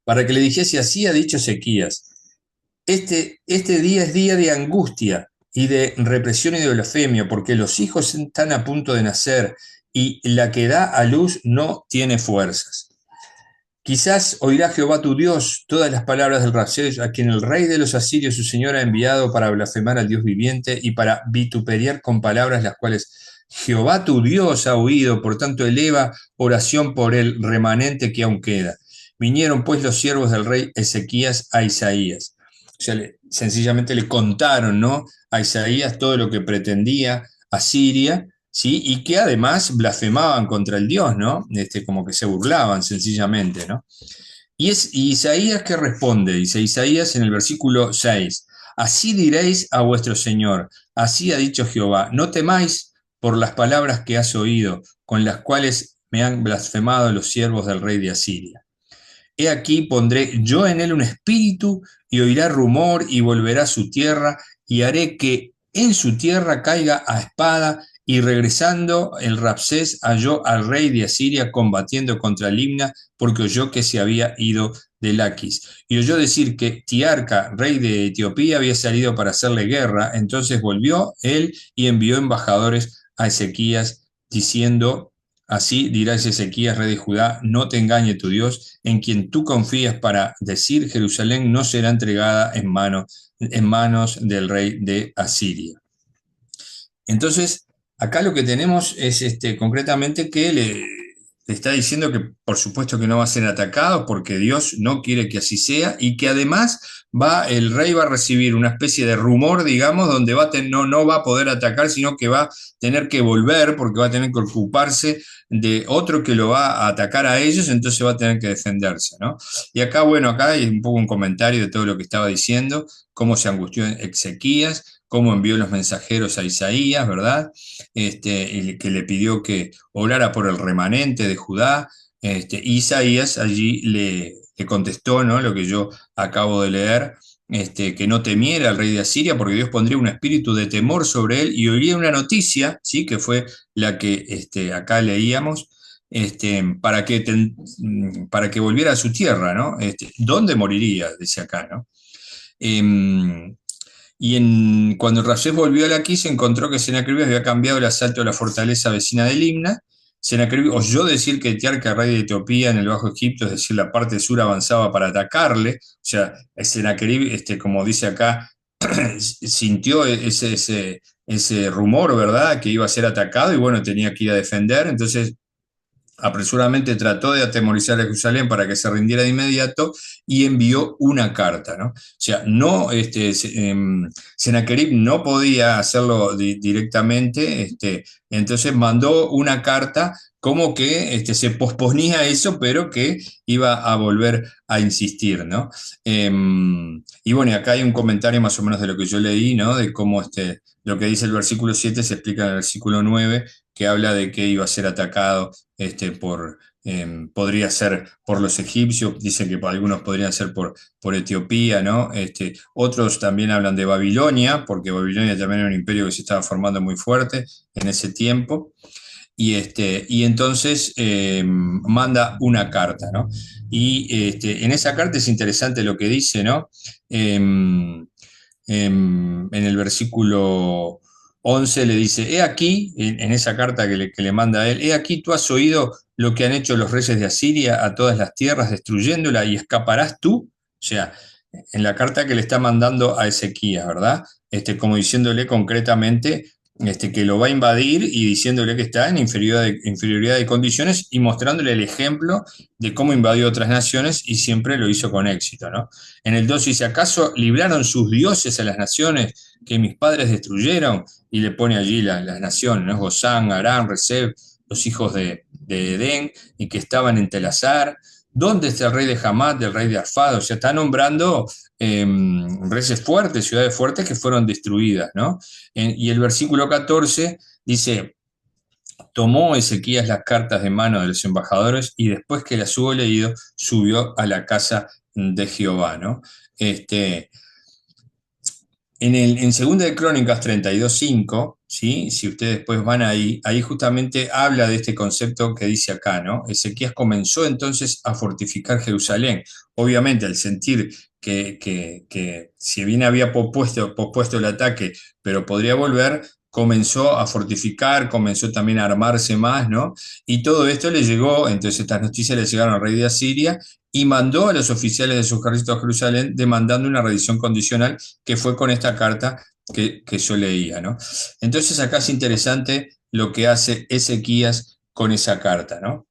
Para que le dijese, así ha dicho Ezequías, este día es día de angustia y de represión y de blasfemia, porque los hijos están a punto de nacer y la que da a luz no tiene fuerzas. Quizás oirá Jehová tu Dios todas las palabras del Rabsés, a quien el rey de los asirios, su señor, ha enviado para blasfemar al Dios viviente y para vituperiar con palabras las cuales Jehová tu Dios ha oído. Por tanto, eleva oración por el remanente que aún queda. Vinieron pues los siervos del rey Ezequías a Isaías. O sea, sencillamente le contaron, ¿no?, a Isaías todo lo que pretendía Asiria, ¿sí? Y que además blasfemaban contra el Dios, ¿no? Como que se burlaban sencillamente, ¿no? Y Isaías que responde, dice Isaías en el versículo 6, así diréis a vuestro Señor, así ha dicho Jehová, no temáis por las palabras que has oído, con las cuales me han blasfemado los siervos del rey de Asiria. He aquí pondré yo en él un espíritu y oirá rumor y volverá a su tierra y haré que en su tierra caiga a espada y regresando el Rabsés halló al rey de Asiria combatiendo contra Limna porque oyó que se había ido de Laquis. Y oyó decir que Tiarca, rey de Etiopía, había salido para hacerle guerra. Entonces volvió él y envió embajadores a Ezequías diciendo: así dirás Ezequías, rey de Judá, no te engañe tu Dios, en quien tú confías para decir Jerusalén no será entregada en manos del rey de Asiria. Entonces, acá lo que tenemos es concretamente que le está diciendo que por supuesto que no va a ser atacado porque Dios no quiere que así sea y que además el rey va a recibir una especie de rumor, digamos, donde no va a poder atacar, sino que va a tener que volver porque va a tener que ocuparse de otro que lo va a atacar a ellos, entonces va a tener que defenderse, ¿no? Y acá, bueno, acá hay un poco un comentario de todo lo que estaba diciendo, cómo se angustió Ezequías, cómo envió los mensajeros a Isaías, ¿verdad? Y que le pidió que orara por el remanente de Judá. Isaías allí le contestó, ¿no?, lo que yo acabo de leer, que no temiera al rey de Asiria, porque Dios pondría un espíritu de temor sobre él y oiría una noticia, ¿sí?, que fue la que acá leíamos, para que volviera a su tierra, ¿no? ¿Dónde moriría? Dice acá, ¿no? Cuando el Rabsés volvió a Laquis, se encontró que Senaquerib había cambiado el asalto a la fortaleza vecina de Limna. Senaquerib oyó decir que Tiarca, rey de Etiopía, en el Bajo Egipto, es decir, la parte sur, avanzaba para atacarle. O sea, Senaquerib, como dice acá, sintió ese rumor, ¿verdad?, que iba a ser atacado y bueno, tenía que ir a defender. Entonces, apresuradamente trató de atemorizar a Jerusalén para que se rindiera de inmediato y envió una carta, ¿no? O sea, Senaquerib no podía hacerlo directamente, entonces mandó una carta como que se posponía eso, pero que iba a volver a insistir, ¿no? Y bueno, acá hay un comentario más o menos de lo que yo leí, ¿no?, de cómo lo que dice el versículo 7 se explica en el versículo 9, que habla de que iba a ser atacado podría ser por los egipcios, dicen que algunos podrían ser por Etiopía, ¿no? Otros también hablan de Babilonia, porque Babilonia también era un imperio que se estaba formando muy fuerte en ese tiempo, y entonces manda una carta, ¿no? Y en esa carta es interesante lo que dice, ¿no? En el versículo 11 le dice: he aquí, en esa carta que le manda a él, he aquí tú has oído lo que han hecho los reyes de Asiria a todas las tierras, destruyéndola, y escaparás tú. O sea, en la carta que le está mandando a Ezequías, ¿verdad? Como diciéndole concretamente que lo va a invadir y diciéndole que está en inferioridad de condiciones y mostrándole el ejemplo de cómo invadió otras naciones y siempre lo hizo con éxito, ¿no? En el 2 dice: ¿acaso libraron sus dioses a las naciones que mis padres destruyeron? Y le pone allí las naciones, ¿no? Gozán, Harán, Reseb, los hijos de Edén, y que estaban en Telasar. ¿Dónde está el rey de Hamat, el rey de Arfad? O sea, está nombrando reyes fuertes, ciudades fuertes que fueron destruidas, ¿no? Y el versículo 14 dice: tomó Ezequías las cartas de mano de los embajadores y después que las hubo leído, subió a la casa de Jehová, ¿no? En Segunda de Crónicas 32:5, ¿sí?, si ustedes después van ahí justamente habla de este concepto que dice acá, ¿no? Ezequías comenzó entonces a fortificar Jerusalén. Obviamente, al sentir que si bien había pospuesto el ataque, pero podría volver, comenzó a fortificar, comenzó también a armarse más, ¿no? Y todo esto le llegó, entonces estas noticias le llegaron al rey de Asiria y mandó a los oficiales de su ejército a Jerusalén demandando una rendición condicional, que fue con esta carta que yo leía, ¿no? Entonces acá es interesante lo que hace Ezequías con esa carta, ¿no?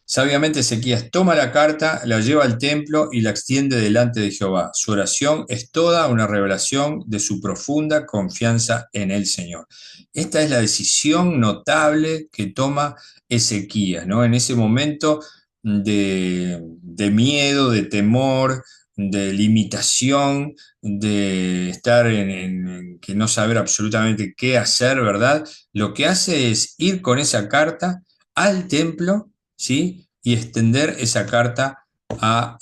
Sabiamente Ezequías toma la carta, la lleva al templo y la extiende delante de Jehová. Su oración es toda una revelación de su profunda confianza en el Señor. Esta es la decisión notable que toma Ezequías, ¿no? En ese momento de miedo, de temor, de limitación, de estar en que no saber absolutamente qué hacer, ¿verdad? Lo que hace es ir con esa carta al templo, ¿sí? Y extender esa carta a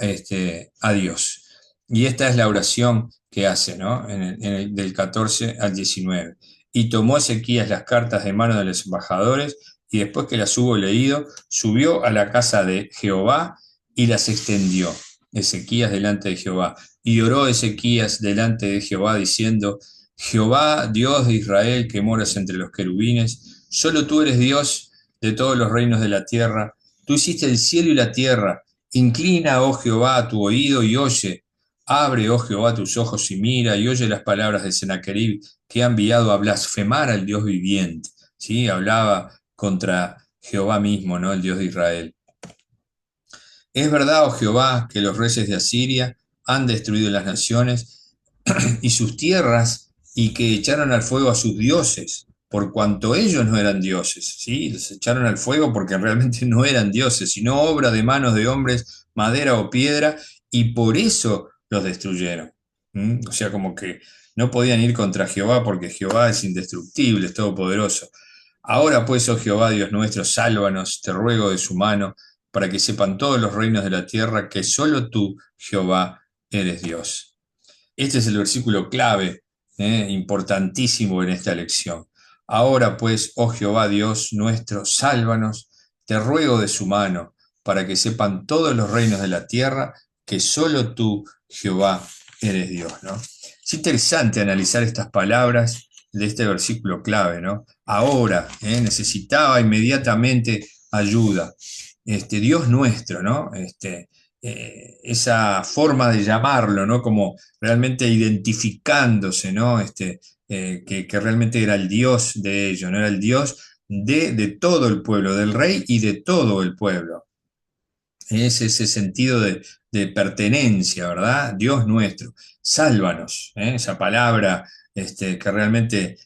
Dios. Y esta es la oración que hace, ¿no? Del 14 al 19. Y tomó Ezequías las cartas de mano de los embajadores, y después que las hubo leído, subió a la casa de Jehová y las extendió, Ezequías delante de Jehová. Y oró Ezequías delante de Jehová, diciendo: Jehová, Dios de Israel, que moras entre los querubines, solo tú eres Dios de todos los reinos de la tierra. Tú hiciste el cielo y la tierra. Inclina, oh Jehová, tu oído y oye. Abre, oh Jehová, tus ojos y mira, y oye las palabras de Sennacherib, que ha enviado a blasfemar al Dios viviente. ¿Sí? Hablaba contra Jehová mismo, ¿no? El Dios de Israel. Es verdad, oh Jehová, que los reyes de Asiria han destruido las naciones y sus tierras, y que echaron al fuego a sus dioses, por cuanto ellos no eran dioses, ¿sí? Los echaron al fuego porque realmente no eran dioses, sino obra de manos de hombres, madera o piedra, y por eso los destruyeron. O sea, como que no podían ir contra Jehová porque Jehová es indestructible, es todopoderoso. Ahora pues, oh Jehová, Dios nuestro, sálvanos, te ruego de su mano, para que sepan todos los reinos de la tierra que solo tú, Jehová, eres Dios. Este es el versículo clave, importantísimo en esta lección. Ahora pues, oh Jehová Dios nuestro, sálvanos, te ruego de su mano, para que sepan todos los reinos de la tierra que solo tú, Jehová, eres Dios, ¿no? Es interesante analizar estas palabras de este versículo clave, ¿no? Ahora, necesitaba inmediatamente ayuda. Dios nuestro, ¿no? Esa forma de llamarlo, ¿no? Como realmente identificándose, ¿no? Que realmente era el Dios de ellos, no era el Dios de todo el pueblo, del rey y de todo el pueblo. Es ese sentido de pertenencia, ¿verdad? Dios nuestro, sálvanos, esa palabra que realmente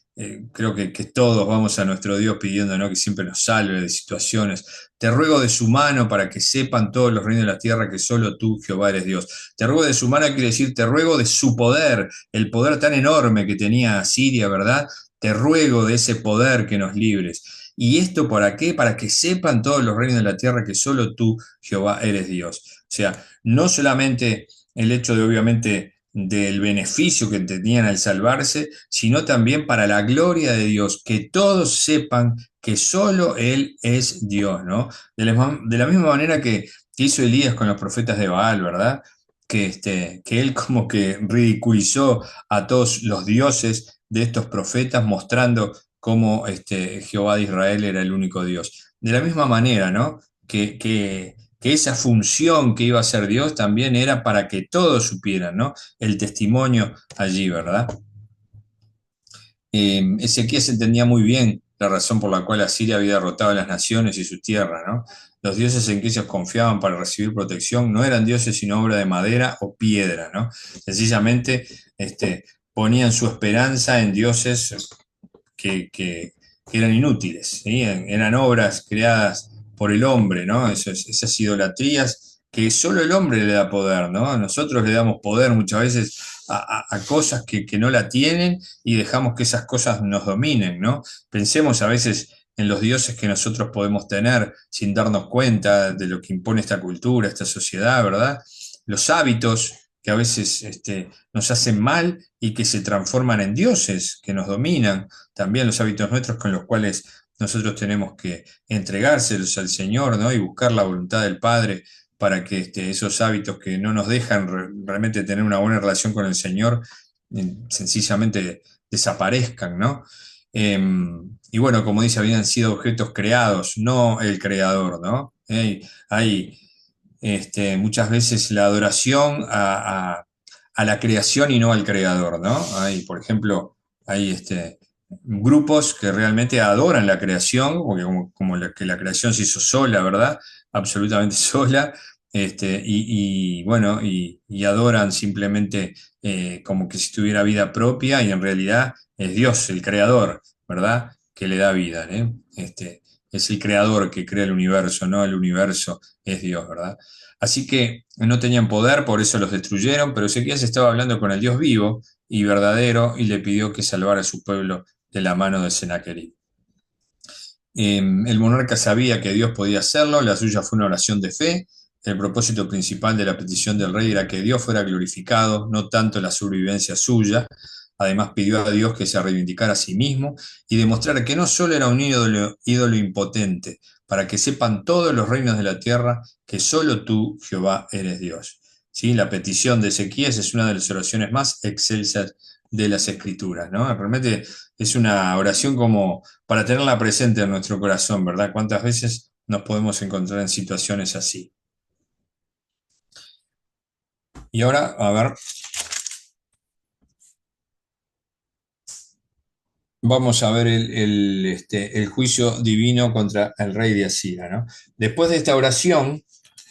creo que todos vamos a nuestro Dios pidiendo, ¿no? Que siempre nos salve de situaciones. Te ruego de su mano para que sepan todos los reinos de la tierra que solo tú, Jehová, eres Dios. Te ruego de su mano quiere decir, te ruego de su poder, el poder tan enorme que tenía Asiria, ¿verdad? Te ruego de ese poder que nos libres. ¿Y esto para qué? Para que sepan todos los reinos de la tierra que solo tú, Jehová, eres Dios. O sea, no solamente el hecho de, obviamente, del beneficio que tenían al salvarse, sino también para la gloria de Dios, que todos sepan que solo Él es Dios, ¿no? De la misma manera que hizo Elías con los profetas de Baal, ¿verdad? Que él como que ridiculizó a todos los dioses de estos profetas, mostrando cómo Jehová de Israel era el único Dios. De la misma manera, ¿no? Que esa función que iba a ser Dios también era para que todos supieran, ¿no? El testimonio allí, ¿verdad? Ezequías entendía muy bien la razón por la cual Asiria había derrotado a las naciones y su tierra, ¿no? Los dioses en que ellos confiaban para recibir protección no eran dioses sino obra de madera o piedra, ¿no? Sencillamente ponían su esperanza en dioses que eran inútiles, ¿sí? Eran obras creadas por el hombre, ¿no? Esas idolatrías que solo el hombre le da poder, ¿no? Nosotros le damos poder muchas veces a cosas que no la tienen y dejamos que esas cosas nos dominen, ¿no? Pensemos a veces en los dioses que nosotros podemos tener sin darnos cuenta de lo que impone esta cultura, esta sociedad, ¿verdad? Los hábitos que a veces nos hacen mal y que se transforman en dioses, que nos dominan, también los hábitos nuestros con los cuales nosotros tenemos que entregárselos al Señor, ¿no? Y buscar la voluntad del Padre para que esos hábitos que no nos dejan realmente tener una buena relación con el Señor, sencillamente desaparezcan, ¿no? Y bueno, como dice, habían sido objetos creados, no el creador, ¿no? Hay muchas veces la adoración a la creación y no al creador, ¿no? Hay, por ejemplo, hay grupos que realmente adoran la creación, porque que la creación se hizo sola, ¿verdad? Absolutamente sola, bueno, y adoran simplemente como que si tuviera vida propia, y en realidad es Dios, el creador, ¿verdad? Que le da vida, ¿eh? Es el creador que crea el universo, no el universo es Dios, ¿verdad? Así que no tenían poder, por eso los destruyeron, pero Ezequías estaba hablando con el Dios vivo y verdadero y le pidió que salvara a su pueblo de la mano de Sennacherib. El monarca sabía que Dios podía hacerlo, la suya fue una oración de fe. El propósito principal de la petición del rey era que Dios fuera glorificado, no tanto la sobrevivencia suya. Además pidió a Dios que se reivindicara a sí mismo y demostrara que no solo era un ídolo impotente, para que sepan todos los reinos de la tierra que solo tú, Jehová, eres Dios. ¿Sí? La petición de Ezequías es una de las oraciones más excelsas de las Escrituras, ¿no? Realmente es una oración como para tenerla presente en nuestro corazón, ¿verdad? ¿Cuántas veces nos podemos encontrar en situaciones así? Y ahora, a ver, vamos a ver el juicio divino contra el rey de Asiria, ¿no? Después de esta oración,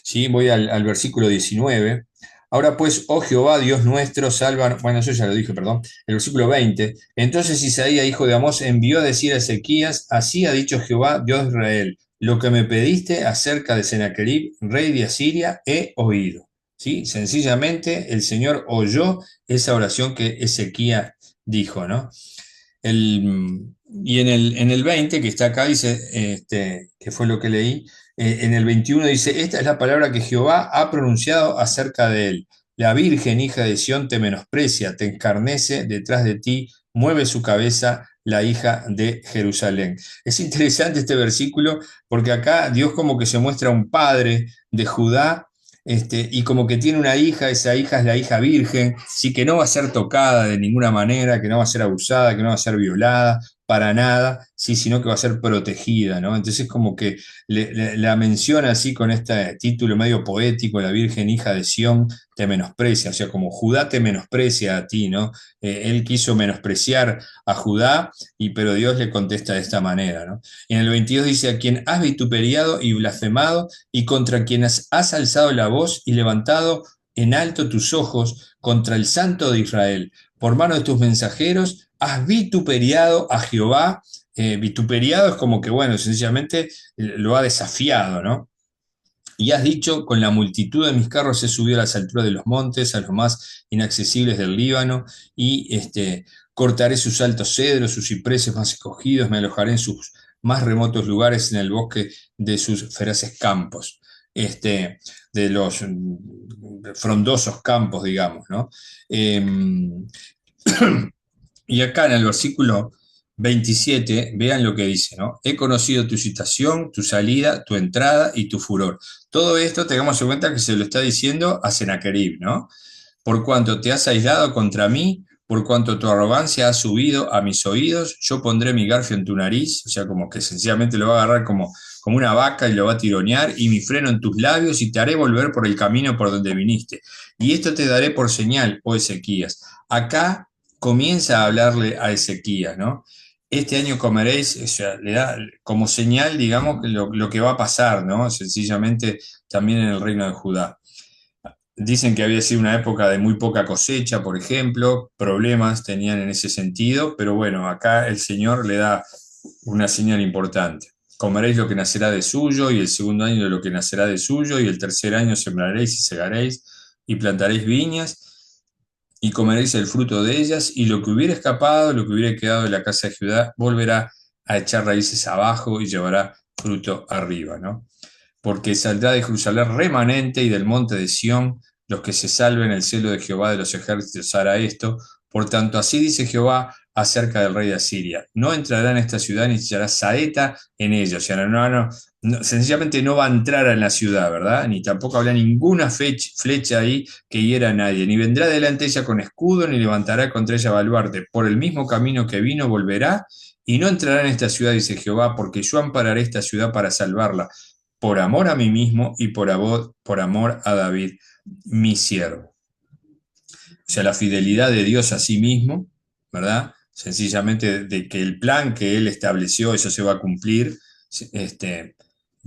¿sí? Voy al versículo 19. Ahora pues, oh Jehová, Dios nuestro, salva, bueno, eso ya lo dije, perdón, el versículo 20. Entonces Isaías, hijo de Amós, envió a decir a Ezequías, así ha dicho Jehová, Dios de Israel, lo que me pediste acerca de Sennacherib, rey de Asiria, he oído. ¿Sí? Sencillamente el Señor oyó esa oración que Ezequías dijo, ¿no? Y en el 20, que está acá, dice, que fue lo que leí, en el 21 dice, esta es la palabra que Jehová ha pronunciado acerca de él. La Virgen, hija de Sión, te menosprecia, te encarnece detrás de ti, mueve su cabeza la hija de Jerusalén. Es interesante este versículo porque acá Dios como que se muestra un padre de Judá, y como que tiene una hija, esa hija es la hija virgen, sí, que no va a ser tocada de ninguna manera, que no va a ser abusada, que no va a ser violada, para nada, sí, sino que va a ser protegida, ¿no? Entonces como que la menciona así con este título medio poético, la Virgen hija de Sión te menosprecia, o sea, como Judá te menosprecia a ti, ¿no? Él quiso menospreciar a Judá, pero Dios le contesta de esta manera, ¿no? Y en el 22 dice, a quien has vituperiado y blasfemado, y contra quienes has alzado la voz y levantado en alto tus ojos contra el Santo de Israel, por mano de tus mensajeros, has vituperiado a Jehová. Vituperiado es como que, bueno, sencillamente lo ha desafiado, ¿no? Y has dicho, con la multitud de mis carros he subido a las alturas de los montes, a los más inaccesibles del Líbano, y cortaré sus altos cedros, sus cipreses más escogidos, me alojaré en sus más remotos lugares, en el bosque de sus feraces campos, de los frondosos campos, digamos, ¿no? Y acá en el versículo 27, vean lo que dice, ¿no? He conocido tu citación, tu salida, tu entrada y tu furor. Todo esto tengamos en cuenta que se lo está diciendo a Sennacherib, ¿no? Por cuanto te has aislado contra mí, por cuanto tu arrogancia ha subido a mis oídos, yo pondré mi garfio en tu nariz, o sea, como que sencillamente lo va a agarrar como una vaca y lo va a tironear, y mi freno en tus labios, y te haré volver por el camino por donde viniste. Y esto te daré por señal, oh Ezequías. Acá comienza a hablarle a Ezequías, ¿no? Este año comeréis, o sea, le da como señal, digamos, lo que va a pasar, ¿no? Sencillamente también en el reino de Judá. Dicen que había sido una época de muy poca cosecha, por ejemplo, problemas tenían en ese sentido, pero bueno, acá el Señor le da una señal importante. Comeréis lo que nacerá de suyo, y el segundo año de lo que nacerá de suyo, y el tercer año sembraréis y segaréis, y plantaréis viñas, y comeréis el fruto de ellas, y lo que hubiera escapado, lo que hubiera quedado de la casa de Judá, volverá a echar raíces abajo y llevará fruto arriba, ¿no? Porque saldrá de Jerusalén remanente, y del monte de Sión los que se salven. El celo de Jehová de los ejércitos hará esto. Por tanto, así dice Jehová acerca del rey de Asiria: no entrará en esta ciudad ni echará saeta en ella. O sea, no sencillamente no va a entrar en la ciudad, ¿verdad? Ni tampoco habrá ninguna flecha ahí que hiera a nadie, ni vendrá delante ella con escudo, ni levantará contra ella baluarte. Por el mismo camino que vino volverá, y no entrará en esta ciudad, dice Jehová, porque yo ampararé esta ciudad para salvarla, por amor a mí mismo y por amor a David, mi siervo. O sea, la fidelidad de Dios a sí mismo, ¿verdad? Sencillamente de que el plan que Él estableció, eso se va a cumplir,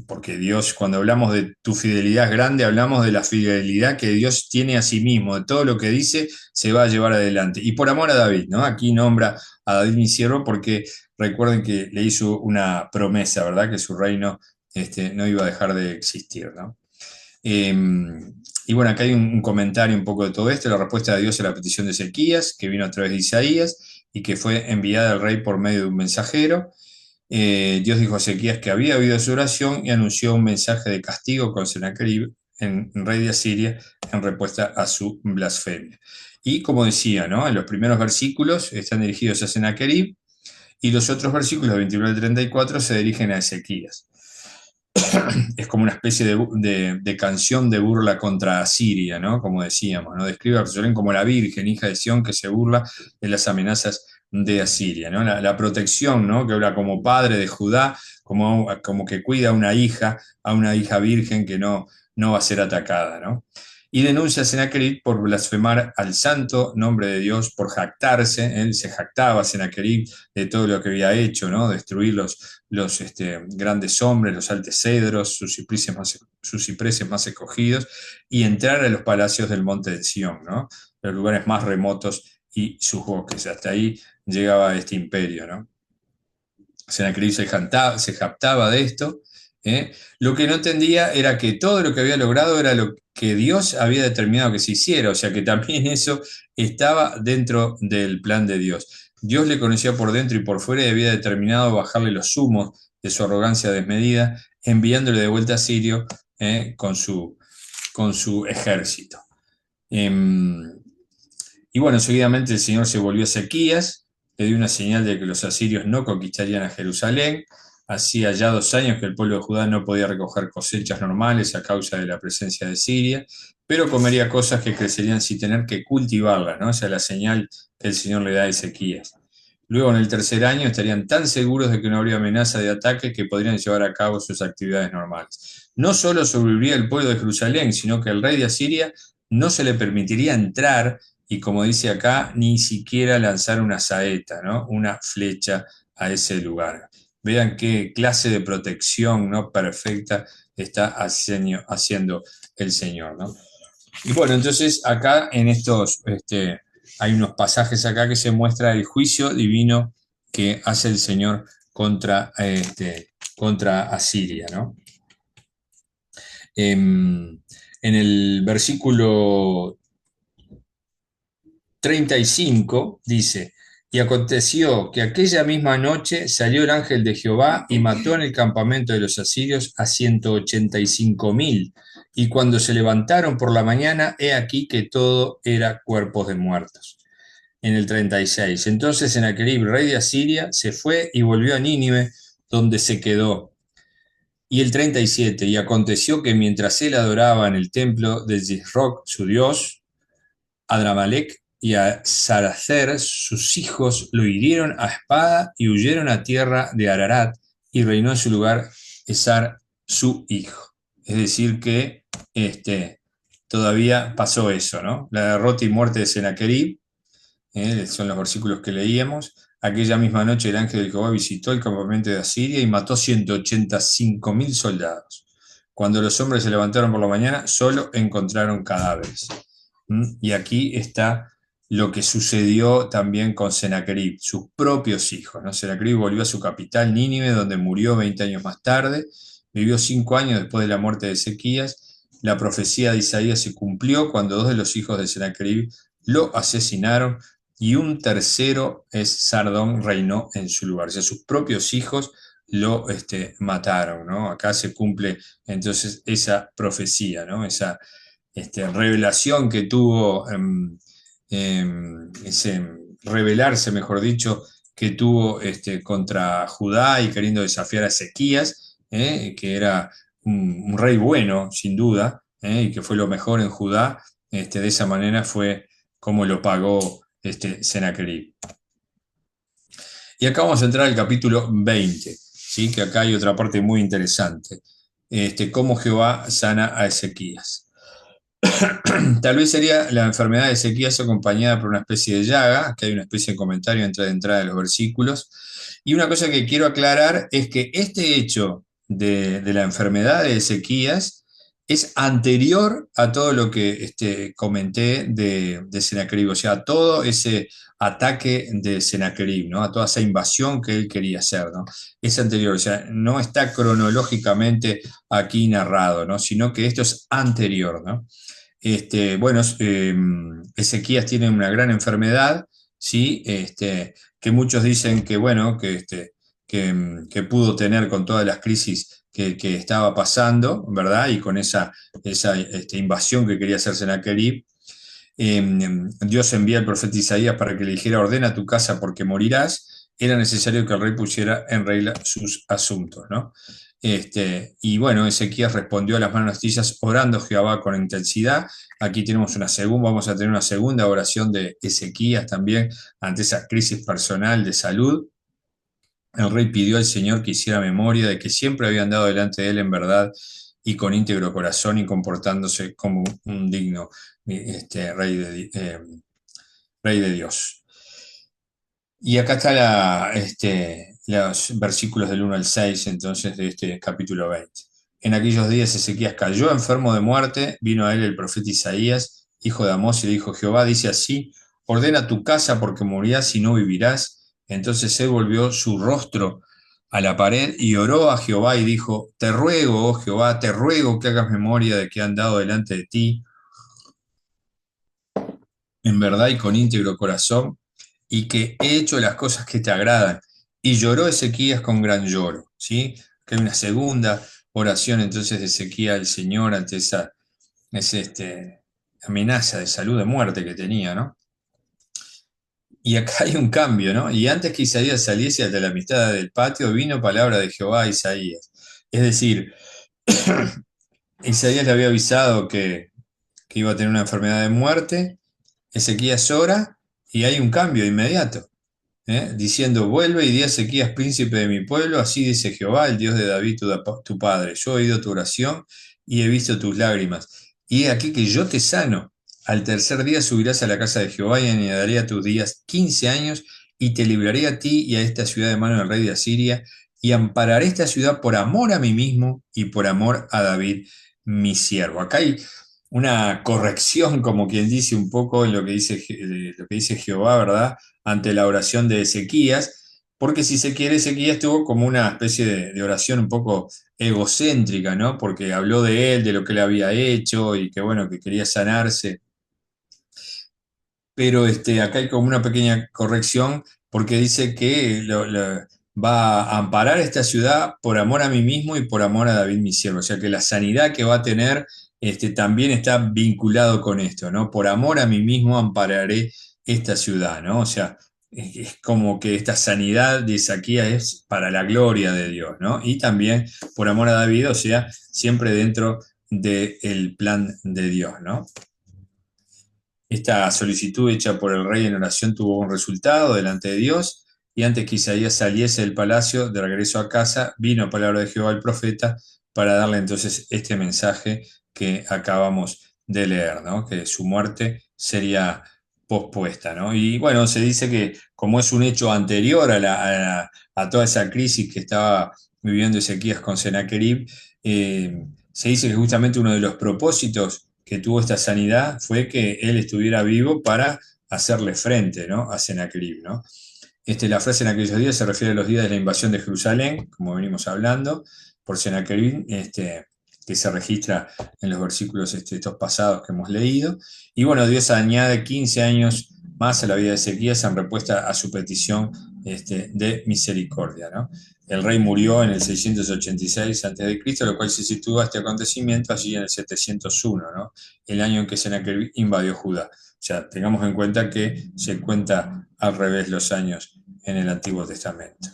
porque Dios, cuando hablamos de tu fidelidad grande, hablamos de la fidelidad que Dios tiene a sí mismo, de todo lo que dice se va a llevar adelante. Y por amor a David, ¿no? Aquí nombra a David mi siervo porque recuerden que le hizo una promesa, ¿verdad? Que su reino no iba a dejar de existir, ¿no? Y bueno, acá hay un comentario un poco de todo esto, la respuesta de Dios a la petición de Ezequías, que vino a través de Isaías y que fue enviada al rey por medio de un mensajero. Dios dijo a Ezequías que había oído su oración y anunció un mensaje de castigo con Sennacherib, rey de Asiria, en respuesta a su blasfemia. Y como decía, ¿no? En los primeros versículos están dirigidos a Sennacherib y los otros versículos, 29 al 34, se dirigen a Ezequías. Es como una especie de canción de burla contra Asiria, ¿no? Como decíamos, ¿no? Describe a Jerusalén como la Virgen, hija de Sión, que se burla de las amenazas de Asiria, ¿no? La protección, ¿no? Que habla como padre de Judá, como que cuida a una hija virgen que no va a ser atacada, ¿no? Y denuncia a Sennacherib por blasfemar al santo nombre de Dios, por jactarse. Él se jactaba, Sennacherib, de todo lo que había hecho, ¿no? Destruir los grandes hombres, los altos cedros, sus cipreses más escogidos, y entrar a los palacios del monte de Sión, ¿no? Los lugares más remotos y sus bosques. Hasta ahí llegaba este imperio, ¿no? Sennacherib se jactaba de esto. Lo que no entendía era que todo lo que había logrado era lo que Dios había determinado que se hiciera, o sea que también eso estaba dentro del plan de Dios. Dios le conocía por dentro y por fuera y había determinado bajarle los humos de su arrogancia desmedida, enviándole de vuelta a Sirio con su ejército. Y bueno, seguidamente el Señor se volvió a Ezequías, le dio una señal de que los asirios no conquistarían a Jerusalén. Hacía ya 2 años que el pueblo de Judá no podía recoger cosechas normales a causa de la presencia de Siria, pero comería cosas que crecerían sin tener que cultivarlas, ¿no? Esa es la señal que el Señor le da a Ezequías. Luego, en el 3er año, estarían tan seguros de que no habría amenaza de ataque que podrían llevar a cabo sus actividades normales. No solo sobreviviría el pueblo de Jerusalén, sino que el rey de Asiria no se le permitiría entrar y, como dice acá, ni siquiera lanzar una saeta, ¿no? Una flecha a ese lugar. Vean qué clase de protección, ¿no? Perfecta está haciendo el Señor, ¿no? Y bueno, entonces acá en estos, hay unos pasajes acá que se muestra el juicio divino que hace el Señor contra Asiria, ¿no? En el versículo 35 dice: y aconteció que aquella misma noche salió el ángel de Jehová y mató en el campamento de los asirios a 185.000. Y cuando se levantaron por la mañana, he aquí que todo era cuerpos de muertos. En el 36, entonces Sennacherib, rey de Asiria, se fue y volvió a Nínive, donde se quedó. Y el 37, y aconteció que mientras él adoraba en el templo de Yisroc, su dios, Adramelech y a Saracer, sus hijos, lo hirieron a espada y huyeron a tierra de Ararat, y reinó en su lugar Esar, su hijo. Es decir que todavía pasó eso, ¿no? La derrota y muerte de Sennacherib, son los versículos que leíamos. Aquella misma noche el ángel de Jehová visitó el campamento de Asiria y mató 185.000 soldados. Cuando los hombres se levantaron por la mañana, solo encontraron cadáveres. Y aquí está lo que sucedió también con Sennacherib, sus propios hijos, ¿no? Sennacherib volvió a su capital, Nínive, donde murió 20 años más tarde. Vivió 5 años después de la muerte de Ezequías. La profecía de Isaías se cumplió cuando 2 de los hijos de Sennacherib lo asesinaron y un tercero, Sardón, reinó en su lugar. O sea, sus propios hijos lo mataron, ¿no? Acá se cumple entonces esa profecía, ¿no? Esa revelación que tuvo, ese rebelarse, mejor dicho, que tuvo contra Judá y queriendo desafiar a Ezequías, que era un rey bueno, sin duda, y que fue lo mejor en Judá. De esa manera fue como lo pagó Senaquerib. Y acá vamos a entrar al capítulo 20, ¿sí? Que acá hay otra parte muy interesante. Cómo Jehová sana a Ezequías. Tal vez sería la enfermedad de Ezequías acompañada por una especie de llaga, que hay una especie de comentario entre de entrada de los versículos. Y una cosa que quiero aclarar es que este hecho de la enfermedad de Ezequías es anterior a todo lo que comenté de Senaquerib, o sea, a todo ese ataque de Senaquerib, ¿no? A toda esa invasión que él quería hacer, ¿no? Es anterior, o sea, no está cronológicamente aquí narrado, ¿no? Sino que esto es anterior, ¿no? Bueno, Ezequías tiene una gran enfermedad, ¿sí? Que muchos dicen que, bueno, que pudo tener con todas las crisis que estaba pasando, ¿verdad? Y con esa invasión que quería hacer Senaquerib. Dios envía al profeta Isaías para que le dijera: ordena tu casa porque morirás. Era necesario que el rey pusiera en regla sus asuntos, ¿no? Y bueno, Ezequías respondió a las manos noticias orando a Jehová con intensidad. Aquí tenemos vamos a tener una segunda oración de Ezequías también ante esa crisis personal de salud. El rey pidió al Señor que hiciera memoria de que siempre había andado delante de él en verdad y con íntegro corazón y comportándose como un digno rey de Dios. Y acá está los versículos del 1 al 6, entonces, de este capítulo 20. En aquellos días Ezequías cayó enfermo de muerte, vino a él el profeta Isaías, hijo de Amós, y le dijo: Jehová dice así, ordena tu casa porque morirás y no vivirás. Entonces él volvió su rostro a la pared y oró a Jehová y dijo: te ruego, oh Jehová, te ruego que hagas memoria de que he andado delante de ti en verdad y con íntegro corazón, y que he hecho las cosas que te agradan. Y lloró Ezequías con gran lloro, ¿sí? Que hay una segunda oración entonces de Ezequías al Señor ante esa amenaza de salud, de muerte que tenía, ¿no? Y acá hay un cambio, ¿no? Y antes que Isaías saliese hasta la mitad del patio, vino palabra de Jehová a Isaías. Es decir, Isaías le había avisado que iba a tener una enfermedad de muerte. Ezequías ora y hay un cambio inmediato, diciendo: vuelve y di a Ezequías príncipe de mi pueblo, así dice Jehová, el Dios de David tu padre. Yo he oído tu oración y he visto tus lágrimas. Y he aquí que yo te sano. Al tercer día subirás a la casa de Jehová y añadiré a tus días 15 años y te libraré a ti y a esta ciudad de mano del rey de Asiria y ampararé esta ciudad por amor a mí mismo y por amor a David mi siervo. Acá hay una corrección, como quien dice, un poco en lo que dice Jehová, ¿verdad? Ante la oración de Ezequías, porque si se quiere, Ezequías tuvo como una especie de oración un poco egocéntrica, ¿no? Porque habló de él, de lo que le había hecho y que, bueno, que quería sanarse. Pero acá hay como una pequeña corrección porque dice que va a amparar esta ciudad por amor a mí mismo y por amor a David mi siervo. O sea que la sanidad que va a tener también está vinculado con esto, ¿no? Por amor a mí mismo ampararé esta ciudad, ¿no? O sea, es como que esta sanidad de Ezequías es para la gloria de Dios, ¿no? Y también por amor a David, o sea, siempre dentro del plan de Dios, ¿no? Esta solicitud hecha por el rey en oración tuvo un resultado delante de Dios, y antes que Isaías saliese del palacio de regreso a casa, vino palabra de Jehová el profeta para darle entonces este mensaje que acabamos de leer, ¿no? Que su muerte sería pospuesta, ¿no? Y bueno, se dice que como es un hecho anterior a toda esa crisis que estaba viviendo Ezequías con Senaquerib, se dice que justamente uno de los propósitos que tuvo esta sanidad fue que él estuviera vivo para hacerle frente, ¿no? A Senaquerib, ¿no? La frase en aquellos días se refiere a los días de la invasión de Jerusalén, como venimos hablando, por Senaquerib, que se registra en los versículos estos pasados que hemos leído. Y bueno, Dios añade 15 años más a la vida de Ezequías en respuesta a su petición de misericordia, ¿no? El rey murió en el 686 a.C., lo cual se sitúa este acontecimiento allí en el 701, ¿no? El año en que Senaquerib invadió Judá. O sea, tengamos en cuenta que se cuenta al revés los años en el Antiguo Testamento.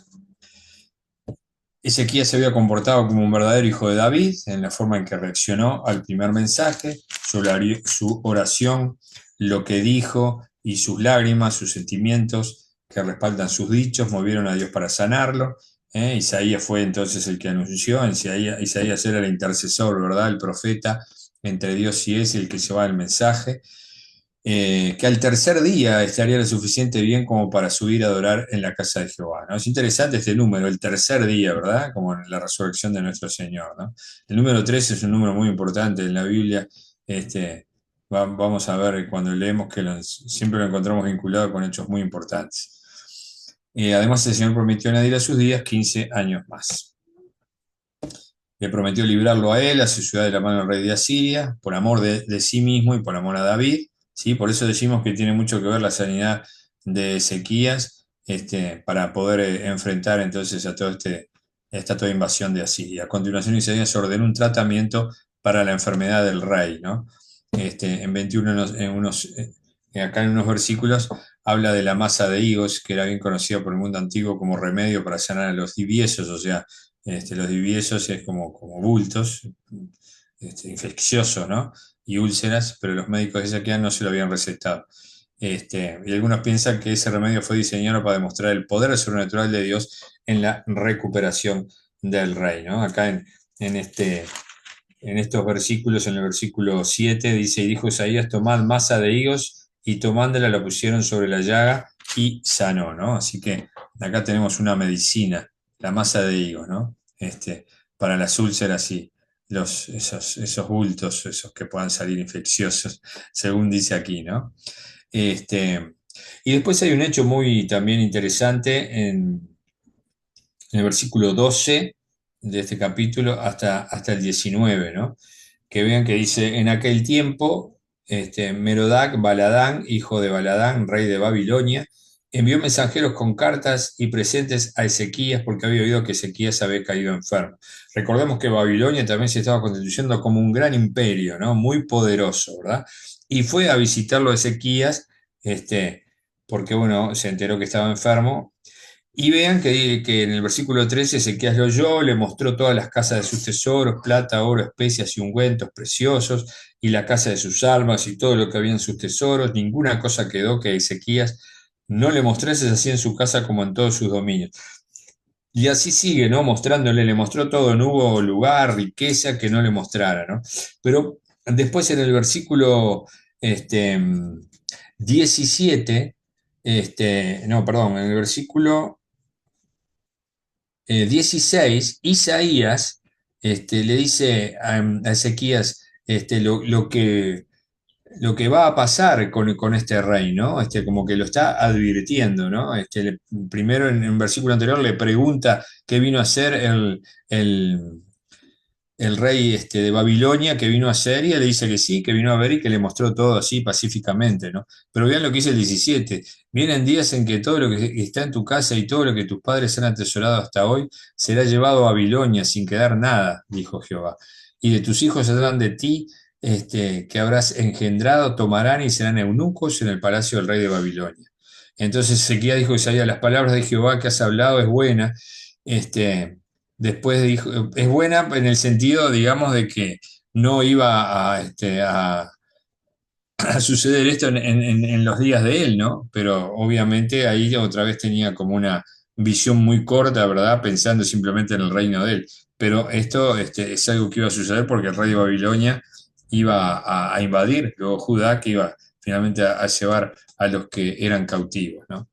Ezequías se había comportado como un verdadero hijo de David en la forma en que reaccionó al primer mensaje, su oración, lo que dijo y sus lágrimas, sus sentimientos que respaldan sus dichos, movieron a Dios para sanarlo. Isaías fue entonces el que anunció, Isaías era el intercesor, ¿verdad? El profeta entre Dios y es el que llevaba el mensaje. Que al tercer día estaría lo suficiente bien como para subir a adorar en la casa de Jehová, ¿no? Es interesante este número, el tercer día, ¿verdad? Como en la resurrección de nuestro Señor, ¿no? El número 3 es un número muy importante en la Biblia. Vamos a ver cuando leemos que siempre lo encontramos vinculado con hechos muy importantes. Además, el Señor prometió añadir a sus días 15 años más. Le prometió librarlo a él, a su ciudad de la mano del rey de Asiria, por amor de sí mismo y por amor a David. ¿Sí? Por eso decimos que tiene mucho que ver la sanidad de Ezequías para poder enfrentar entonces a toda invasión de Asiria. A continuación, Isaías ordenó un tratamiento para la enfermedad del rey, ¿no? En 21, acá en unos versículos, habla de la masa de higos, que era bien conocida por el mundo antiguo como remedio para sanar a los diviesos, o sea, los diviesos es como bultos infecciosos, ¿no? Y úlceras, pero los médicos de Ezequías no se lo habían recetado. Y algunos piensan que ese remedio fue diseñado para demostrar el poder sobrenatural de Dios en la recuperación del rey, ¿no? Acá en estos versículos, en el versículo 7, dice, y dijo Isaías, tomad masa de higos, y tomándola la pusieron sobre la llaga y sanó, ¿no? Así que acá tenemos una medicina, la masa de higos, ¿no? Para las úlceras y esos bultos, esos que puedan salir infecciosos, según dice aquí, ¿no? Y después hay un hecho muy también interesante en el versículo 12 de este capítulo hasta el 19, ¿no? Que vean que dice, en aquel tiempo, Merodach Baladán, hijo de Baladán, rey de Babilonia, envió mensajeros con cartas y presentes a Ezequías porque había oído que Ezequías había caído enfermo. Recordemos que Babilonia también se estaba constituyendo como un gran imperio, ¿no? Muy poderoso, ¿verdad? Y fue a visitarlo a Ezequías, porque, bueno, se enteró que estaba enfermo. Y vean que en el versículo 13 Ezequías lo oyó, le mostró todas las casas de sus tesoros, plata, oro, especias y ungüentos preciosos, y la casa de sus armas y todo lo que había en sus tesoros. Ninguna cosa quedó que Ezequías no le mostrase así en su casa como en todos sus dominios. Y así sigue, ¿no? Mostrándole, le mostró todo, no hubo lugar, riqueza que no le mostrara, ¿no? Pero después en el versículo 17, no, perdón, en el versículo 16, Isaías le dice a Ezequías lo que va a pasar con este rey, ¿no? Como que lo está advirtiendo, ¿no? Primero en un versículo anterior le pregunta qué vino a hacer el rey de Babilonia, que vino a hacer, y él le dice que sí, que vino a ver y que le mostró todo así pacíficamente, ¿no? Pero vean lo que dice el 17, vienen días en que todo lo que está en tu casa y todo lo que tus padres han atesorado hasta hoy será llevado a Babilonia sin quedar nada, dijo Jehová, y de tus hijos saldrán de ti, que habrás engendrado, tomarán y serán eunucos en el palacio del rey de Babilonia. Entonces Ezequías dijo a Isaías, las palabras de Jehová que has hablado es buena. Después dijo, es buena en el sentido, digamos, de que no iba a suceder esto en los días de él, ¿no? Pero obviamente ahí otra vez tenía como una visión muy corta, ¿verdad? Pensando simplemente en el reino de él. Pero esto es algo que iba a suceder porque el rey de Babilonia iba a invadir, luego Judá, que iba finalmente a llevar a los que eran cautivos, ¿no?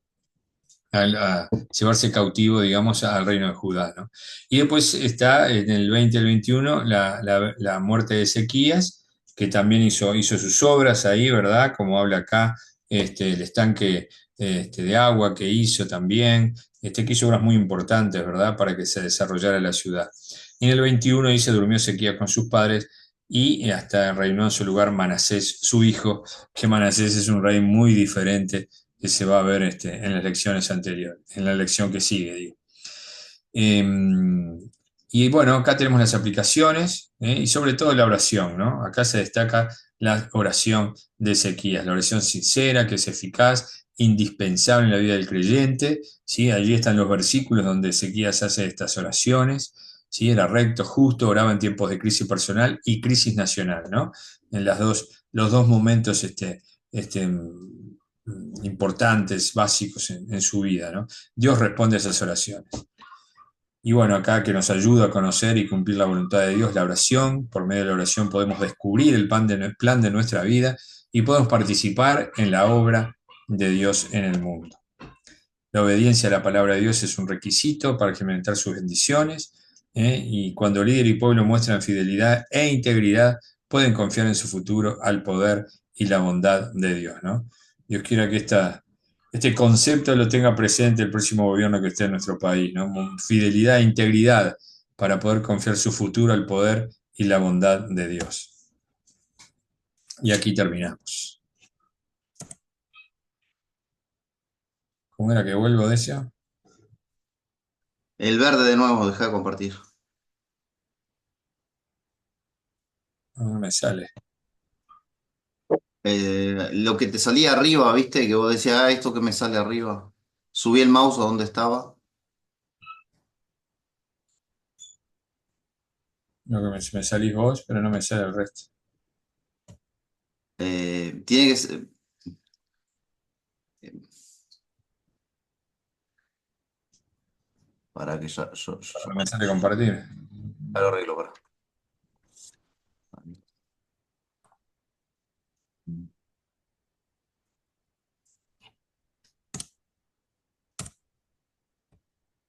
A llevarse cautivo, digamos, al reino de Judá, ¿no? Y después está en el 20 al 21 la muerte de Ezequías, que también hizo sus obras ahí, ¿verdad? Como habla acá, el estanque de agua que hizo también, que hizo obras muy importantes, ¿verdad? Para que se desarrollara la ciudad. Y en el 21 dice, durmió Ezequías con sus padres y hasta reinó en su lugar Manasés, su hijo, que Manasés es un rey muy diferente que se va a ver en las elecciones anteriores, en la elección que sigue, digo. Y bueno, acá tenemos las aplicaciones y sobre todo la oración, ¿no? Acá se destaca la oración de Ezequías, la oración sincera, que es eficaz indispensable en la vida del creyente, ¿sí? Allí están los versículos donde Ezequías hace estas oraciones, ¿sí? Era recto, justo, oraba en tiempos de crisis personal y crisis nacional, ¿no? En los dos momentos importantes, básicos en su vida, ¿no? Dios responde a esas oraciones. Y bueno, acá que nos ayuda a conocer y cumplir la voluntad de Dios, la oración. Por medio de la oración podemos descubrir el plan de nuestra vida y podemos participar en la obra de Dios en el mundo. La obediencia a la palabra de Dios es un requisito para experimentar sus bendiciones, y cuando líder y pueblo muestran fidelidad e integridad, pueden confiar en su futuro al poder y la bondad de Dios, ¿no? Dios quiera que este concepto lo tenga presente el próximo gobierno que esté en nuestro país, ¿no? Fidelidad e integridad para poder confiar su futuro al poder y la bondad de Dios. Y aquí terminamos. ¿Cómo era que vuelvo de eso? El verde de nuevo, deja de compartir. No me sale. Lo que te salía arriba, ¿viste? Que vos decías, esto que me sale arriba. Subí el mouse a donde estaba. No, que me salís vos, pero no me sale el resto. Tiene que ser. Para que yo No me sale compartir. ya lo arreglo, para.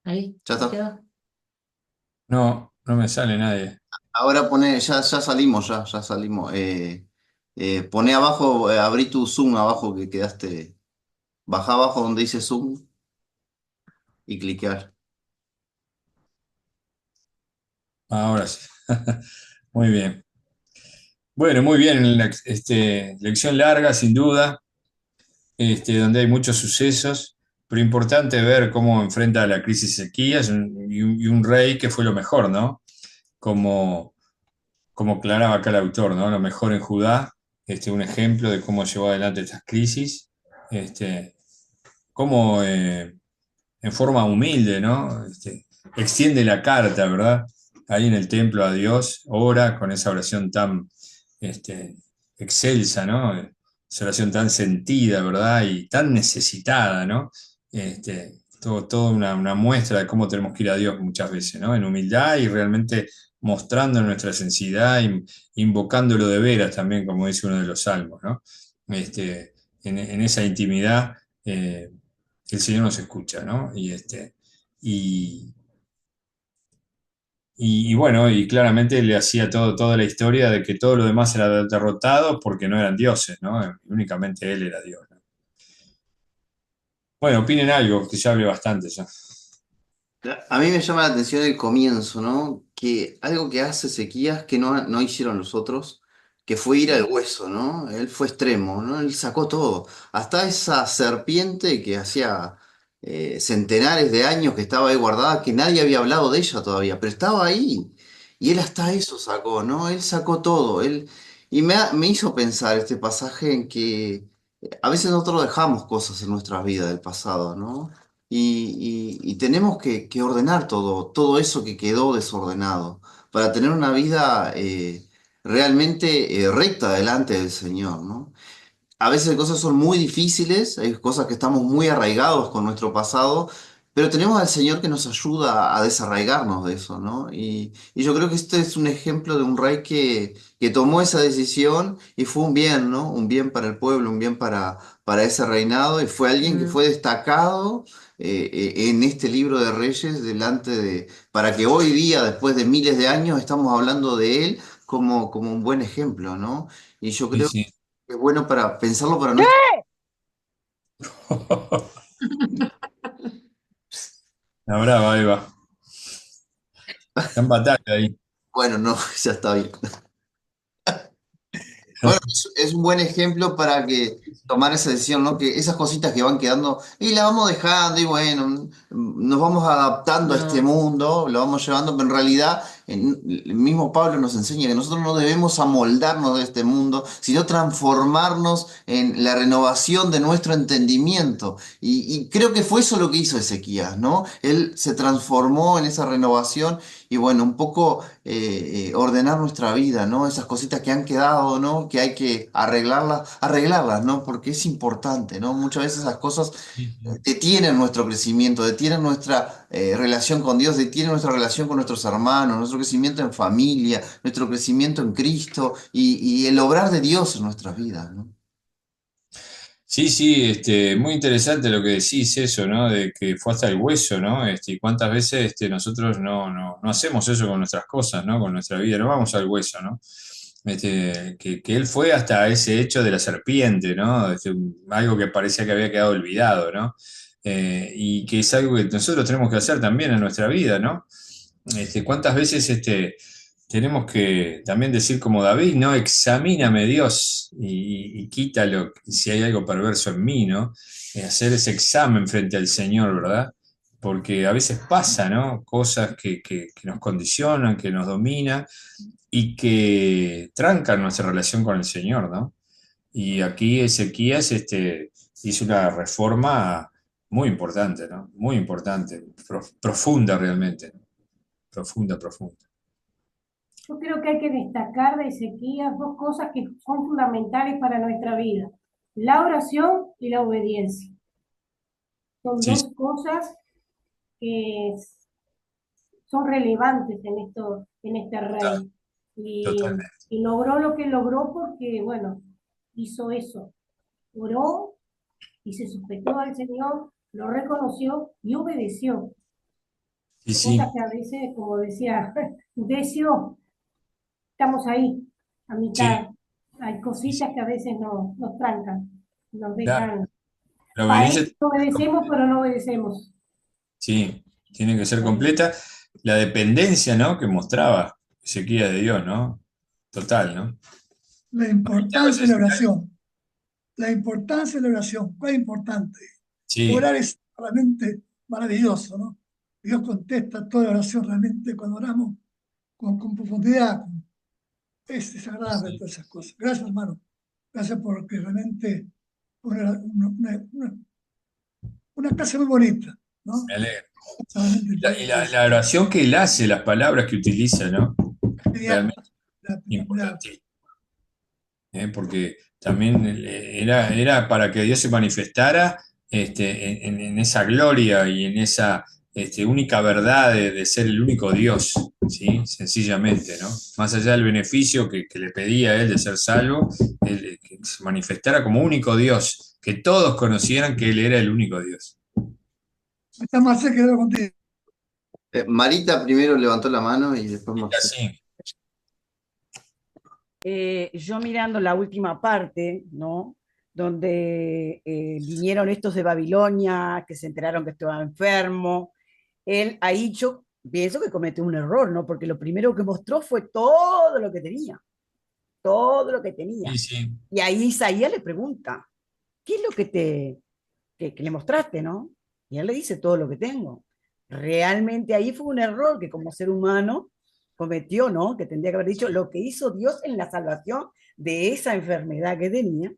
Ahí, Ya está. quedó. No, no me sale nadie. Ahora pone, ya salimos, ya salimos. Pone abajo, abrí tu Zoom abajo que quedaste. Baja abajo donde dice Zoom y cliquear. Ahora sí. Muy bien. Bueno, muy bien. Lección larga, sin duda, donde hay muchos sucesos, pero importante ver cómo enfrenta la crisis Ezequías y un rey que fue lo mejor, ¿no? Como aclaraba acá el autor, ¿no? Lo mejor en Judá, un ejemplo de cómo llevó adelante estas crisis, cómo en forma humilde, ¿no? Extiende la carta, ¿verdad? Ahí en el templo a Dios, ora con esa oración tan excelsa, ¿no? Esa oración tan sentida, ¿verdad? Y tan necesitada, ¿no? Todo una muestra de cómo tenemos que ir a Dios muchas veces, ¿no? En humildad y realmente mostrando nuestra sensibilidad, invocándolo de veras también, como dice uno de los salmos, ¿no? En esa intimidad, el Señor nos escucha, ¿no? Y, y bueno, y claramente le hacía toda la historia de que todo lo demás era derrotado porque no eran dioses, ¿no? Únicamente Él era Dios, ¿no? Bueno, opinen algo, que ya hablé bastante ya. A mí me llama la atención el comienzo, ¿no? Que algo que hace Ezequías que no hicieron los otros, que fue ir al hueso, ¿no? Él fue extremo, ¿no? Él sacó todo. Hasta esa serpiente que hacía centenares de años que estaba ahí guardada, que nadie había hablado de ella todavía, pero estaba ahí. Y él hasta eso sacó, ¿no? Él sacó todo. Y me hizo pensar este pasaje en que a veces nosotros dejamos cosas en nuestras vidas del pasado, ¿no? Y tenemos que ordenar todo eso que quedó desordenado para tener una vida realmente recta delante del Señor, ¿no? A veces hay cosas son muy difíciles, hay cosas que estamos muy arraigados con nuestro pasado, pero tenemos al Señor que nos ayuda a desarraigarnos de eso, ¿no? Y yo creo que este es un ejemplo de un rey que tomó esa decisión y fue un bien, ¿no? Un bien para el pueblo, un bien para ese reinado, y fue alguien que fue destacado en este libro de Reyes para que hoy día, después de miles de años, estamos hablando de él como un buen ejemplo, ¿no? Y yo Sí, creo sí. es bueno para pensarlo para nuestro. La brava, Eva. Está en batalla ahí. Bueno, no, ya está bien. Bueno, es un buen ejemplo para que tomar esa decisión, ¿no? Que esas cositas que van quedando y las vamos dejando y bueno, nos vamos adaptando a este mundo, lo vamos llevando, pero en realidad el mismo Pablo nos enseña que nosotros no debemos amoldarnos de este mundo, sino transformarnos en la renovación de nuestro entendimiento. Y creo que fue eso lo que hizo Ezequías, ¿no? Él se transformó en esa renovación y bueno, un poco ordenar nuestra vida, ¿no? Esas cositas que han quedado, ¿no? Que hay que arreglarlas, ¿no? Porque es importante, ¿no? Muchas veces esas cosas detienen nuestro crecimiento, detienen nuestra relación con Dios, detienen nuestra relación con nuestros hermanos, nuestro crecimiento en familia, nuestro crecimiento en Cristo y el obrar de Dios en nuestras vidas, ¿no? Sí, sí, muy interesante lo que decís eso, ¿no? De que fue hasta el hueso, ¿no? Y cuántas veces nosotros no hacemos eso con nuestras cosas, ¿no? Con nuestra vida, no vamos al hueso, ¿no? Que él fue hasta ese hecho de la serpiente, ¿no? Algo que parecía que había quedado olvidado, ¿no? Y que es algo que nosotros tenemos que hacer también en nuestra vida, ¿no? ¿Cuántas veces tenemos que también decir como David, ¿no? Examíname Dios y quítalo si hay algo perverso en mí, ¿no? Hacer ese examen frente al Señor, ¿verdad? Porque a veces pasa, ¿no? Cosas que nos condicionan, que nos dominan y que trancan nuestra relación con el Señor, ¿no? Y aquí Ezequías hizo una reforma muy importante, ¿no? Muy importante, profunda realmente, ¿no? Profunda, profunda. Yo creo que hay que destacar de Ezequías dos cosas que son fundamentales para nuestra vida: la oración y la obediencia. Son Sí, dos cosas que son relevantes en este rey. Y, totalmente. y logró lo que logró porque, bueno, hizo eso. Oró y se sujetó al Señor, lo reconoció y obedeció. Sí, Cosas sí, que a veces, como decía Decio, estamos ahí, a sí, mitad. Hay sí, sí. cositas que a veces nos trancan, nos La, dejan. la obediencia Parece que obedecemos, pero no obedecemos. sí, tiene que ser completa. La dependencia, ¿no? Que mostraba Ezequiel de Dios, ¿no? Total, ¿no? La Ahorita vas a importancia de la decir algo. oración. La importancia de la oración. ¿Cuál es importante? Sí, Orar es realmente maravilloso, ¿no? Dios contesta toda oración realmente cuando oramos con profundidad. Es agradable sí, todas esas cosas. Gracias, hermano. Gracias porque realmente una clase muy bonita, ¿no? me alegro. Realmente Y importante eso. la oración que él hace, las palabras que utiliza, ¿no? Genial. Realmente importante. Porque también era para que Dios se manifestara en esa gloria y en esa única verdad de ser el único Dios, ¿sí? Sencillamente, ¿no? Más allá del beneficio que le pedía a él de ser salvo, que se manifestara como único Dios, que todos conocieran que él era el único Dios. Está más cerca de contigo. Marita primero levantó la mano y después Marcelo. Así, Yo mirando la última parte, ¿no? Donde vinieron estos de Babilonia, que se enteraron que estaba enfermo, él ahí yo pienso que cometió un error, ¿no? Porque lo primero que mostró fue todo lo que tenía, todo lo que sí, tenía. sí. Y ahí Isaías le pregunta, ¿qué es lo que le mostraste, no? Y él le dice todo lo que tengo. Realmente ahí fue un error que como ser humano cometió, ¿no? Que tendría que haber dicho lo que hizo Dios en la salvación de esa enfermedad que tenía,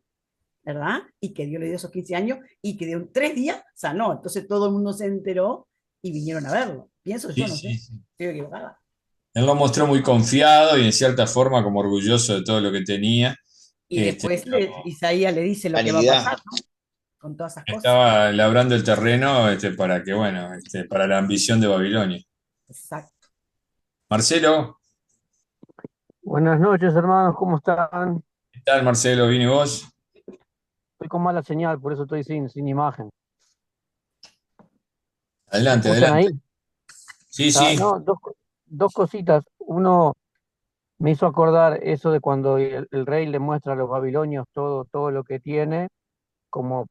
¿verdad? Y que Dios le dio esos 15 años y que de 3 días sanó. Entonces todo el mundo se enteró y vinieron a verlo. Pienso Sí, yo, no sé, sí, sí. estoy equivocada. Él lo mostró muy confiado y en cierta forma como orgulloso de todo lo que tenía. Y después Pero Isaías le dice lo que va a Vanidad. pasar, ¿no? Con todas esas cosas. estaba labrando el terreno para que, bueno, para la ambición de Babilonia. Exacto. Marcelo, Buenas noches, hermanos, ¿cómo están? ¿qué tal, Marcelo? ¿Viene vos? Estoy con mala señal, por eso estoy sin imagen. ¿Me Adelante, escuchan ahí? adelante. Sí, sí, No, dos cositas. Uno, me hizo acordar eso de cuando el rey le muestra a los babilonios todo lo que tiene, como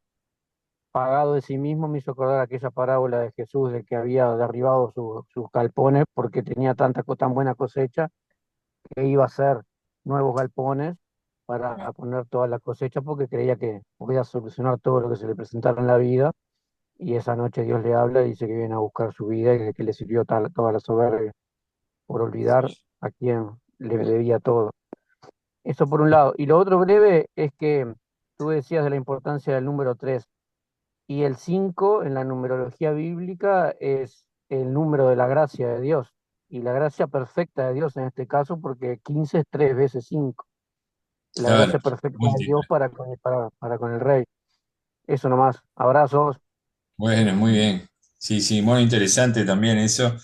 pagado de sí mismo, me hizo acordar aquella parábola de Jesús de que había derribado sus galpones porque tenía tan buena cosecha que iba a hacer nuevos galpones. para poner toda la cosecha porque creía que podía solucionar todo lo que se le presentara en la vida. Y esa noche Dios le habla y dice que viene a buscar su vida y que le sirvió toda la soberbia por olvidar a quien le debía todo. Eso por un lado. Y lo otro breve es que tú decías de la importancia del número 3 y el 5 en la numerología bíblica es el número de la gracia de Dios y la gracia perfecta de Dios en este caso porque 15 es 3 veces 5. La Claro, gracia perfecta de múltiple. Dios para con el rey. Eso nomás. Abrazos. Bueno, muy bien. Sí, sí, muy interesante también eso,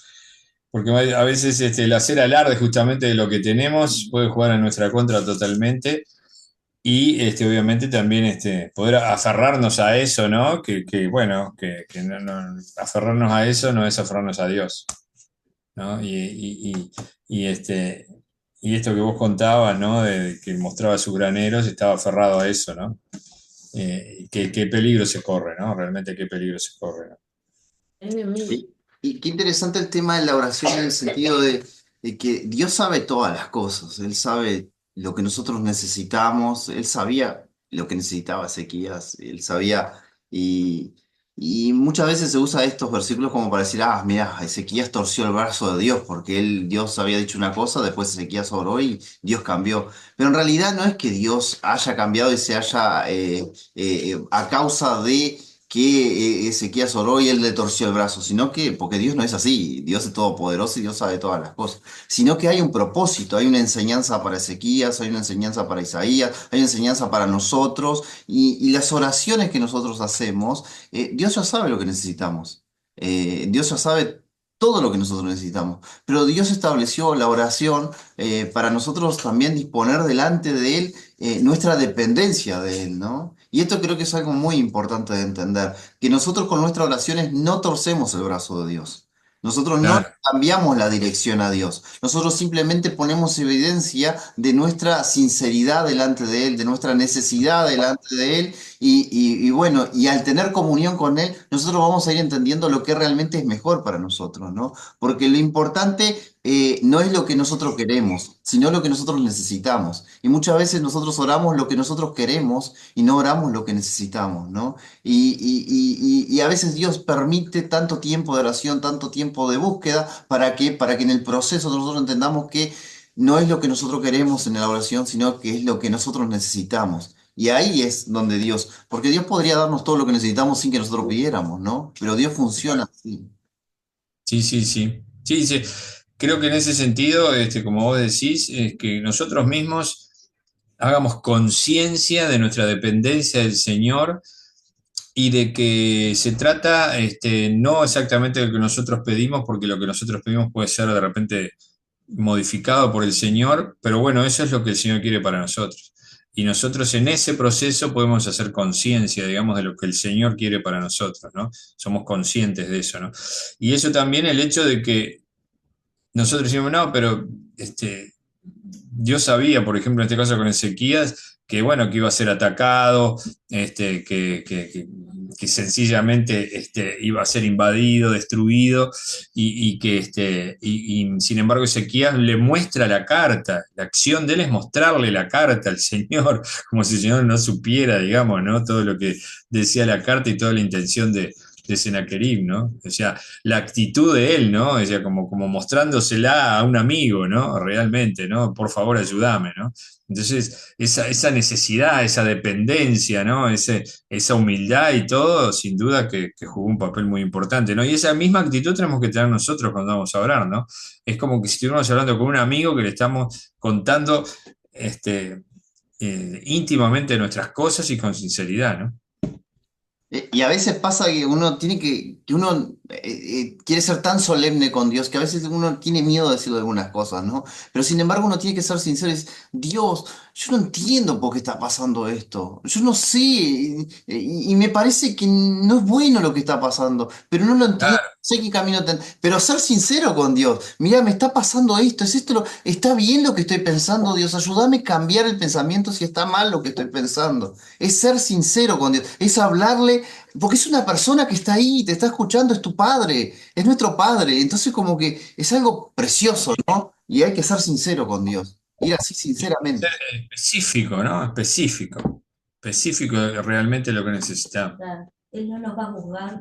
porque a veces el hacer alarde justamente de lo que tenemos puede jugar en nuestra contra totalmente y obviamente también poder aferrarnos a eso, ¿no? Bueno, que aferrarnos a eso no es aferrarnos a Dios, ¿no? Y esto que vos contabas, ¿no? De que mostraba sus graneros, estaba aferrado a eso, ¿no? Qué peligro se corre, ¿no? Realmente qué peligro se corre, ¿no? Y qué interesante el tema de la oración en el sentido de que Dios sabe todas las cosas, Él sabe lo que nosotros necesitamos, Él sabía lo que necesitaba Ezequías, Él sabía, y, y muchas veces se usa estos versículos como para decir, ah, mira, Ezequías torció el brazo de Dios, porque Dios había dicho una cosa, después Ezequías oró y Dios cambió. Pero en realidad no es que Dios haya cambiado y se haya, a causa de que Ezequías oró y él le torció el brazo, sino que, porque Dios no es así, Dios es todopoderoso y Dios sabe todas las cosas, sino que hay un propósito, hay una enseñanza para Ezequías, hay una enseñanza para Isaías, hay una enseñanza para nosotros y las oraciones que nosotros hacemos, Dios ya sabe lo que necesitamos. Dios ya sabe todo lo que nosotros necesitamos, pero Dios estableció la oración para nosotros también disponer delante de Él nuestra dependencia de Él, ¿no? Y esto creo que es algo muy importante de entender, que nosotros con nuestras oraciones no torcemos el brazo de Dios. Nosotros no Claro, cambiamos la dirección a Dios. Nosotros simplemente ponemos evidencia de nuestra sinceridad delante de Él, de nuestra necesidad delante de Él. Y bueno, y al tener comunión con Él, nosotros vamos a ir entendiendo lo que realmente es mejor para nosotros, ¿no? Porque lo importante no es lo que nosotros queremos, sino lo que nosotros necesitamos. Y muchas veces nosotros oramos lo que nosotros queremos y no oramos lo que necesitamos, ¿no? Y a veces Dios permite tanto tiempo de oración, tanto tiempo de búsqueda, para que en el proceso nosotros entendamos que no es lo que nosotros queremos en la oración, sino que es lo que nosotros necesitamos. Y ahí es donde Dios, porque Dios podría darnos todo lo que necesitamos sin que nosotros pidiéramos, ¿no? Pero Dios funciona así. sí, sí, sí. Sí, sí. Creo que en ese sentido, como vos decís, es que nosotros mismos hagamos conciencia de nuestra dependencia del Señor y de que se trata no exactamente de lo que nosotros pedimos, porque lo que nosotros pedimos puede ser de repente modificado por el Señor, pero bueno, eso es lo que el Señor quiere para nosotros. Y nosotros en ese proceso podemos hacer conciencia, digamos, de lo que el Señor quiere para nosotros, ¿no? Somos conscientes de eso, ¿no? Y eso también el hecho de que nosotros decimos, no, pero Dios sabía, por ejemplo, en este caso con Ezequías, que bueno, que iba a ser atacado, que sencillamente iba a ser invadido, destruido, y que sin embargo Ezequías le muestra la carta. La acción de él es mostrarle la carta al Señor, como si el Señor no supiera, digamos, ¿no? Todo lo que decía la carta y toda la intención de Sennacherib, ¿no? O sea, la actitud de él, ¿no? O sea, como mostrándosela a un amigo, ¿no? Realmente, ¿no? Por favor, ayúdame, ¿no? Entonces, esa necesidad, esa dependencia, ¿no? Esa humildad y todo, sin duda que jugó un papel muy importante, ¿no? Y esa misma actitud tenemos que tener nosotros cuando vamos a orar, ¿no? Es como que si estuviéramos hablando con un amigo que le estamos contando íntimamente nuestras cosas y con sinceridad, ¿no? Y a veces pasa que uno tiene que uno quiere ser tan solemne con Dios que a veces uno tiene miedo de decirle algunas cosas, ¿no? Pero sin embargo uno tiene que ser sincero y decir, Dios, yo no entiendo por qué está pasando esto. Yo no sé, y me parece que no es bueno lo que está pasando, pero no lo entiendo. Claro, Sé qué camino pero ser sincero con Dios. Mira, me está pasando esto, es esto, está bien lo que estoy pensando, Dios, ayúdame a cambiar el pensamiento si está mal lo que estoy pensando. Es ser sincero con Dios, es hablarle, porque es una persona que está ahí, te está escuchando, es tu padre, es nuestro padre. Entonces como que es algo precioso, ¿no? Y hay que ser sincero con Dios. Ir así sinceramente. Ser específico, ¿no? Específico. Específico de realmente lo que necesitamos. Claro. Él no nos va a juzgar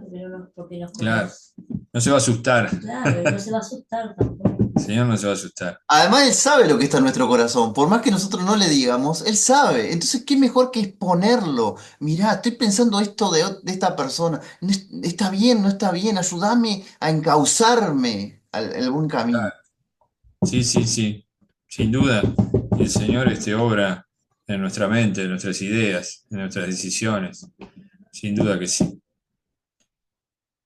porque nos Claro. conoce. No se va a asustar. Claro, él no se va a asustar tampoco. El Señor no se va a asustar. Además, Él sabe lo que está en nuestro corazón. Por más que nosotros no le digamos, Él sabe. Entonces, ¿qué mejor que exponerlo? Mirá, estoy pensando esto de esta persona. ¿Está bien? ¿No está bien? Ayúdame a encauzarme al buen camino. Sí, sí, sí. Sin duda. El Señor obra en nuestra mente, en nuestras ideas, en nuestras decisiones. Sin duda que sí.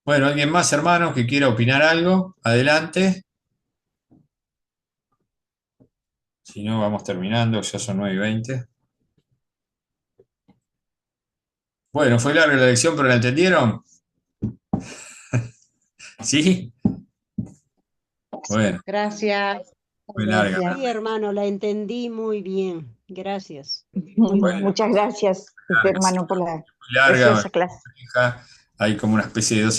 Bueno, ¿alguien más, hermanos, que quiera opinar algo? Adelante. Si no, vamos terminando, ya son 9:20. Bueno, fue larga la lección, pero ¿la entendieron? ¿Sí? Bueno, Gracias. fue larga. Sí, hermano, la entendí muy bien. Gracias. Bueno, Muchas gracias, larga, hermano, por la muy larga, preciosa clase. hay como una especie de 12